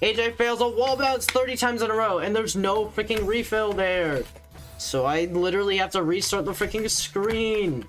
AJ fails a wall bounce 30 times in a row, and there's no freaking refill there. So I literally have to restart the freaking screen.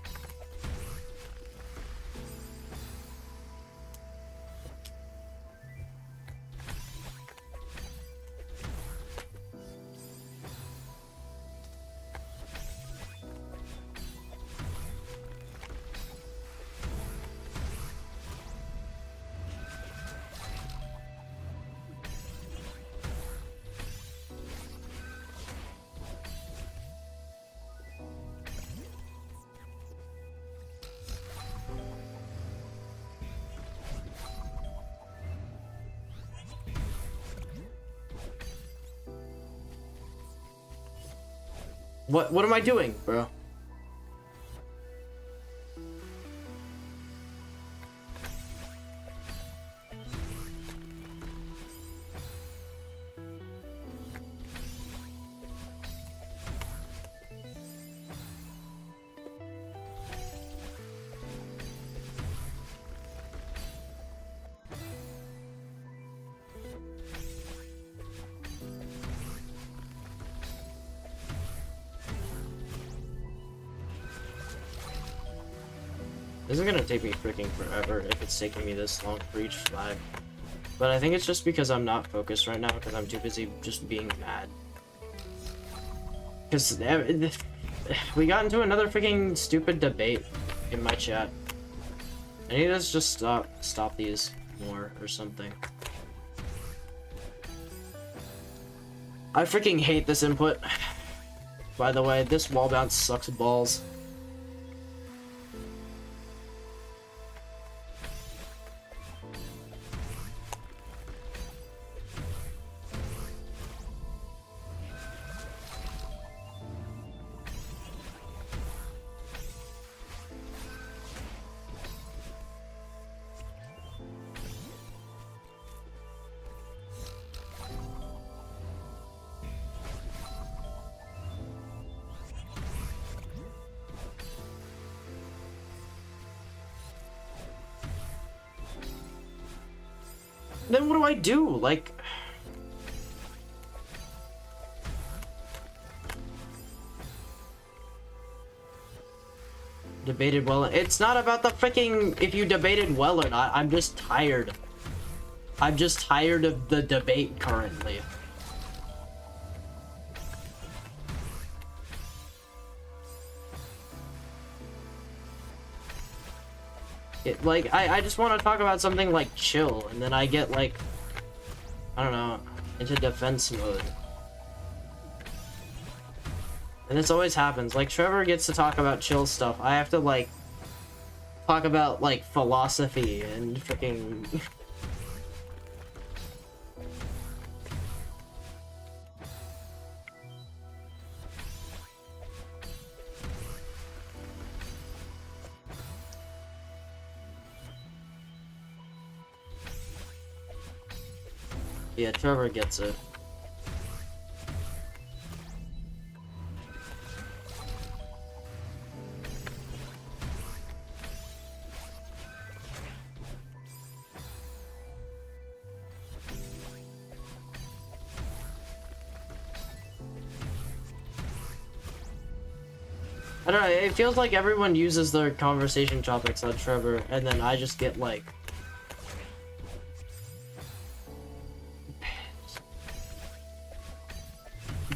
What am I doing, bro? This is gonna take me freaking forever if it's taking me this long for each flag. But I think it's just because I'm not focused right now because I'm too busy just being mad. Because we got into another freaking stupid debate in my chat. I need to just stop these more or something. I freaking hate this input. By the way, this wall bounce sucks balls. Then what do I do? Like... Debated well. It's not about the freaking if you debated well or not. I'm just tired. I'm just tired of the debate currently. Like, I just want to talk about something like chill, and then I get like, I don't know, into defense mode. And this always happens. Like, Trevor gets to talk about chill stuff. I have to, like, talk about, like, philosophy and freaking... Yeah, Trevor gets it. I don't know, it feels like everyone uses their conversation topics on Trevor, and then I just get, like...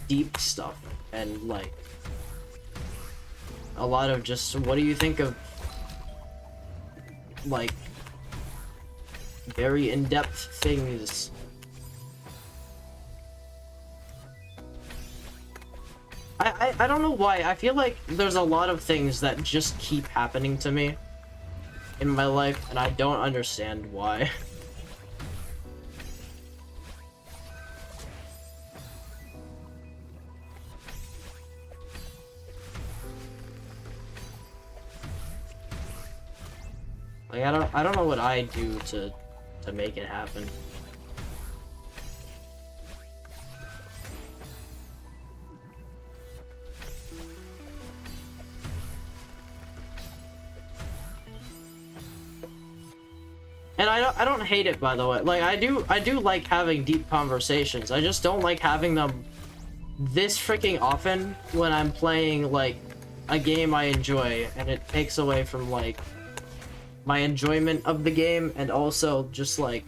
deep stuff, and, like... a lot of just, what do you think of... like... very in-depth things. I don't know why. I feel like there's a lot of things that just keep happening to me in my life, and I don't understand why. Like, I don't know what I do to make it happen. And I don't hate it, by the way. Like, I do like having deep conversations. I just don't like having them this freaking often when I'm playing, like, a game I enjoy, and it takes away from, like, my enjoyment of the game, and also just, like,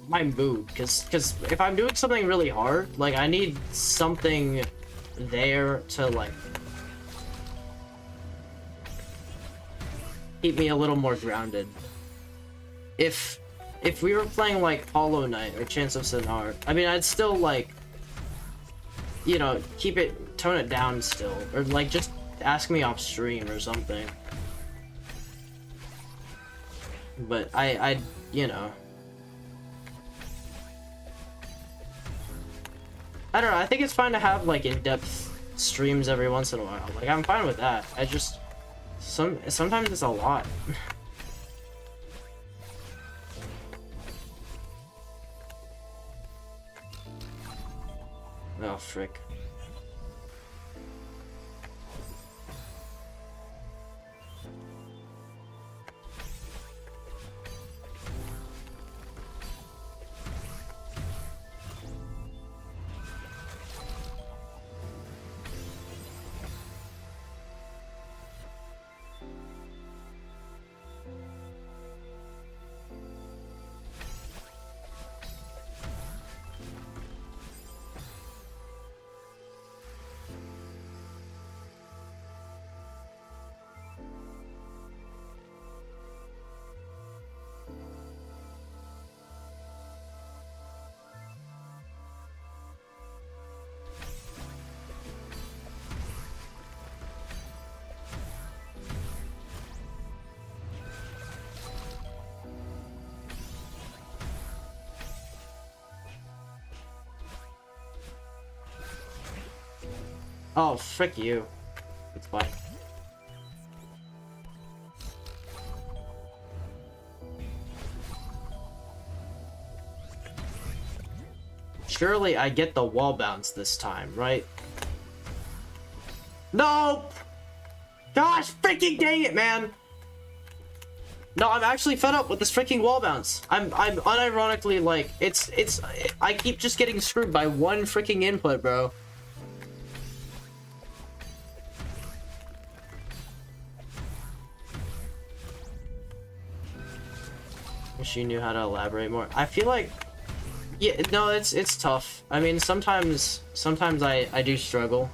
my mood. Because if I'm doing something really hard, like, I need something there to, like, keep me a little more grounded. If we were playing, like, Hollow Knight or Chants of Sennaar, I mean, I'd still, like, you know, tone it down still, or, like, just ask me off stream or something. But I you know, I don't know, I think it's fine to have, like, in-depth streams every once in a while. Like, I'm fine with that. I just, sometimes it's a lot. Oh, frick. Oh, frick you. It's fine. Surely I get the wall bounce this time, right? Nope! Gosh, freaking dang it, man! No, I'm actually fed up with this freaking wall bounce. I'm unironically like, I keep just getting screwed by one freaking input, bro. Wish you knew how to elaborate more. I feel like, yeah, no, it's tough. I mean, sometimes I do struggle.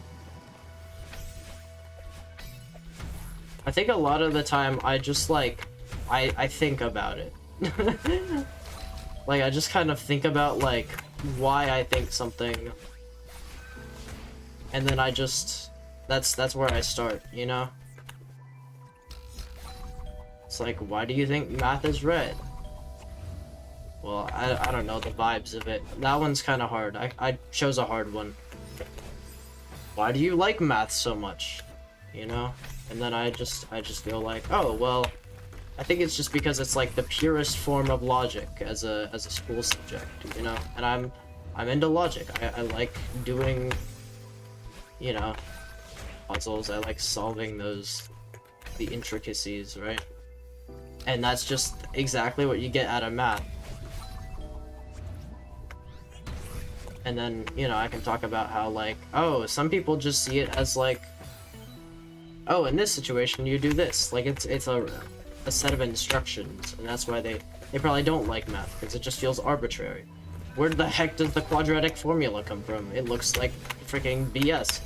I think a lot of the time I just like, I think about it. Like, I just kind of think about like why I think something, and then I just, that's where I start, you know? It's like, why do you think math is red? Well, I don't know the vibes of it. That one's kind of hard. I chose a hard one. Why do you like math so much? You know? And then I just go like, oh, well, I think it's just because it's like the purest form of logic as a school subject, you know? And I'm into logic. I like doing, you know, puzzles. I like solving the intricacies, right? And that's just exactly what you get out of math. And then, you know, I can talk about how, like, oh, some people just see it as, like, oh, in this situation, you do this. Like, it's a set of instructions, and that's why they probably don't like math, because it just feels arbitrary. Where the heck does the quadratic formula come from? It looks like freaking BS.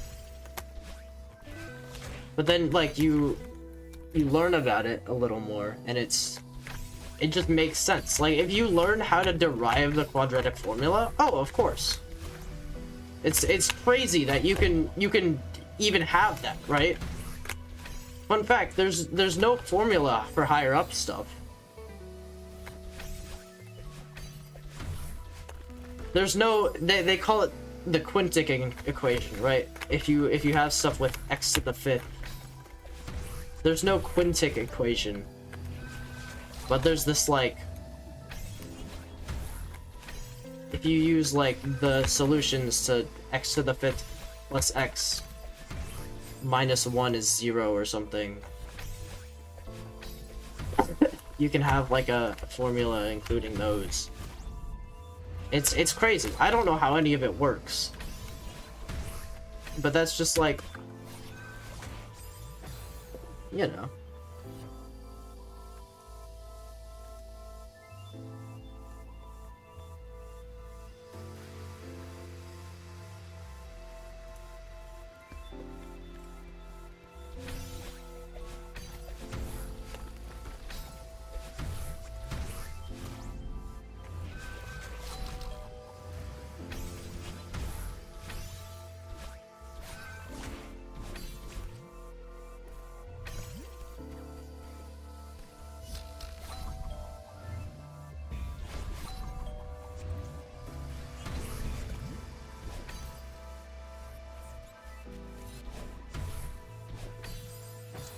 But then, like, you learn about it a little more, and it just makes sense. Like, if you learn how to derive the quadratic formula, oh, of course. It's crazy that you can even have that, right? Fun fact, there's no formula for higher up stuff. There's no, they call it the quintic equation, right? If you have stuff with x to the 5th, there's no quintic equation. But there's this, like, if you use like the solutions to x to the 5th plus x minus 1 is 0 or something, you can have like a formula including those. It's crazy. I don't know how any of it works, but that's just like, you know.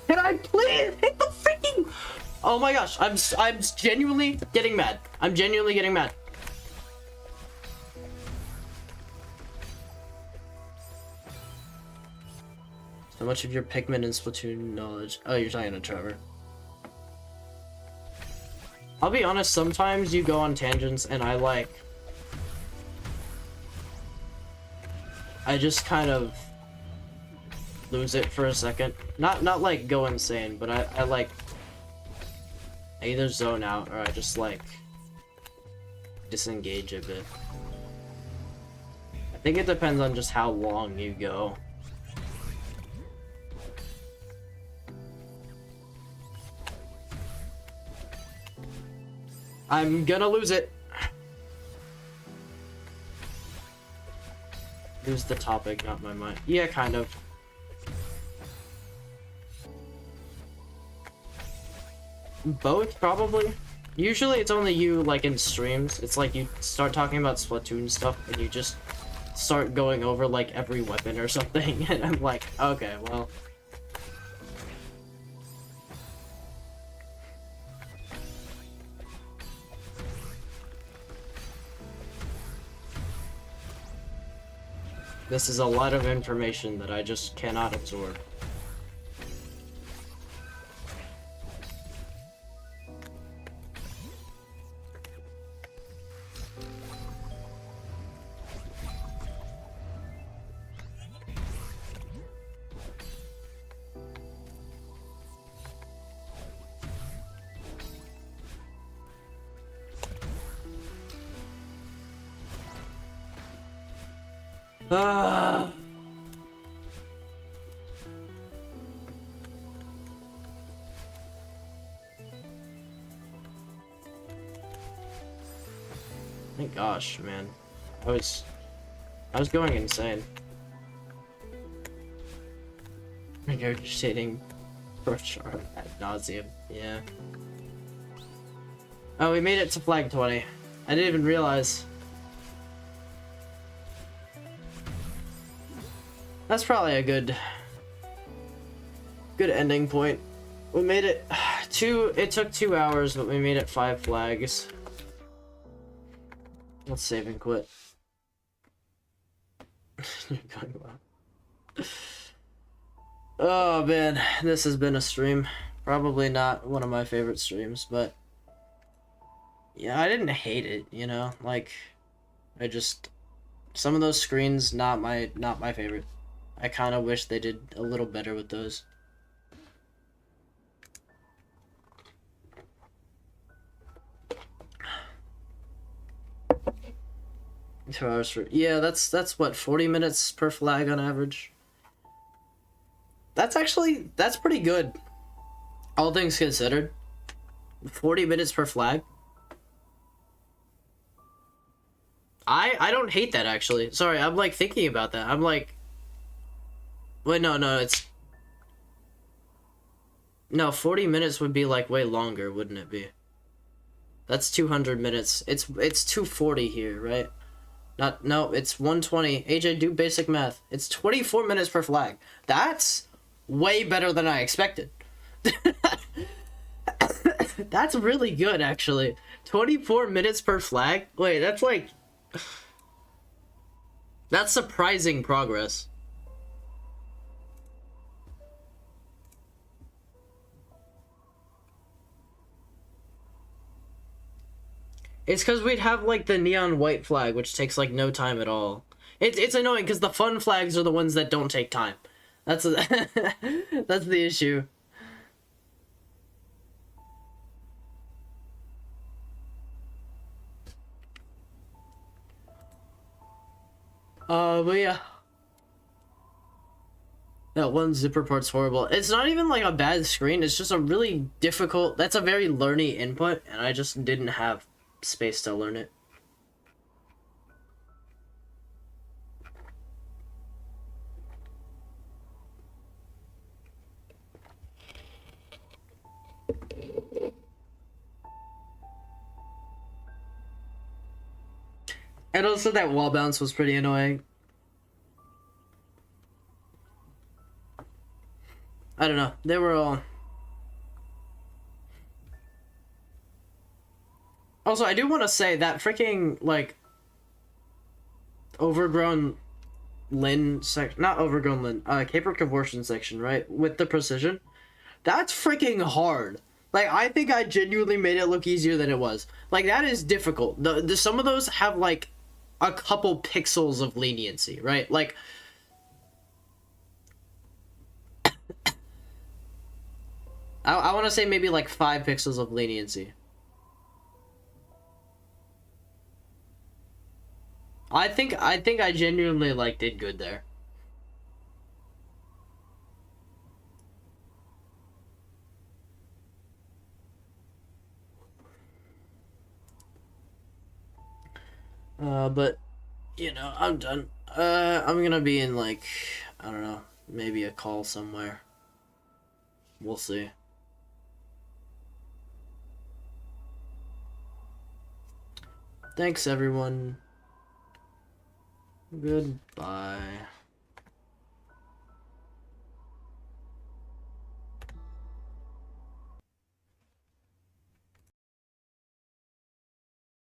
Can I please hit the freaking... Oh my gosh, I'm genuinely getting mad. I'm genuinely getting mad. So much of your Pikmin and Splatoon knowledge. Oh, you're talking to Trevor. I'll be honest, sometimes you go on tangents and I just kind of lose it for a second. Not like go insane, but I like, I either zone out or I just like disengage a bit. I think it depends on just how long you go. I'm gonna lose it. Lose the topic, not my mind. Yeah, kind of. Both, probably. Usually it's only you, like, in streams. It's like you start talking about Splatoon stuff and you just start going over like every weapon or something, and I'm like, okay, well. This is a lot of information that I just cannot absorb. Ah. My gosh, man. I was going insane. Regurgitating Brochard ad nauseum. Yeah. Oh, we made it to flag 20. I didn't even realize. That's probably a good ending point. We made it it took 2 hours, but we made it 5 flags. Let's save and quit. You're going well. Oh man, this has been a stream. Probably not one of my favorite streams, but yeah, I didn't hate it, you know? Like, I just, some of those screens not my favorite. I kind of wish they did a little better with those. Two hours for, yeah, that's what, 40 minutes per flag on average. That's pretty good. All things considered. 40 minutes per flag. I don't hate that, actually. Sorry, I'm like thinking about that. I'm like, wait, no, it's... No, 40 minutes would be like way longer, wouldn't it be? That's 200 minutes. It's 240 here, right? No, it's 120. AJ, do basic math. It's 24 minutes per flag. That's way better than I expected. That's really good, actually. 24 minutes per flag? Wait, that's like... That's surprising progress. It's because we'd have, like, the neon white flag, which takes, like, no time at all. It's annoying, because the fun flags are the ones that don't take time. That's that's the issue. But yeah. That one zipper part's horrible. It's not even, like, a bad screen. It's just a really difficult... That's a very learny input, and I just didn't have space to learn it. And also that wall bounce was pretty annoying. I don't know. They were all... Also, I do want to say that freaking, like, overgrown Lin section... Not overgrown Lin. Caper conversion section, right? With the precision. That's freaking hard. Like, I think I genuinely made it look easier than it was. Like, that is difficult. Some of those have, like, a couple pixels of leniency, right? Like... I want to say maybe, like, 5 pixels of leniency. I think I genuinely, like, did good there. But, you know, I'm done. I'm gonna be in, like, I don't know, maybe a call somewhere. We'll see. Thanks, everyone. Goodbye.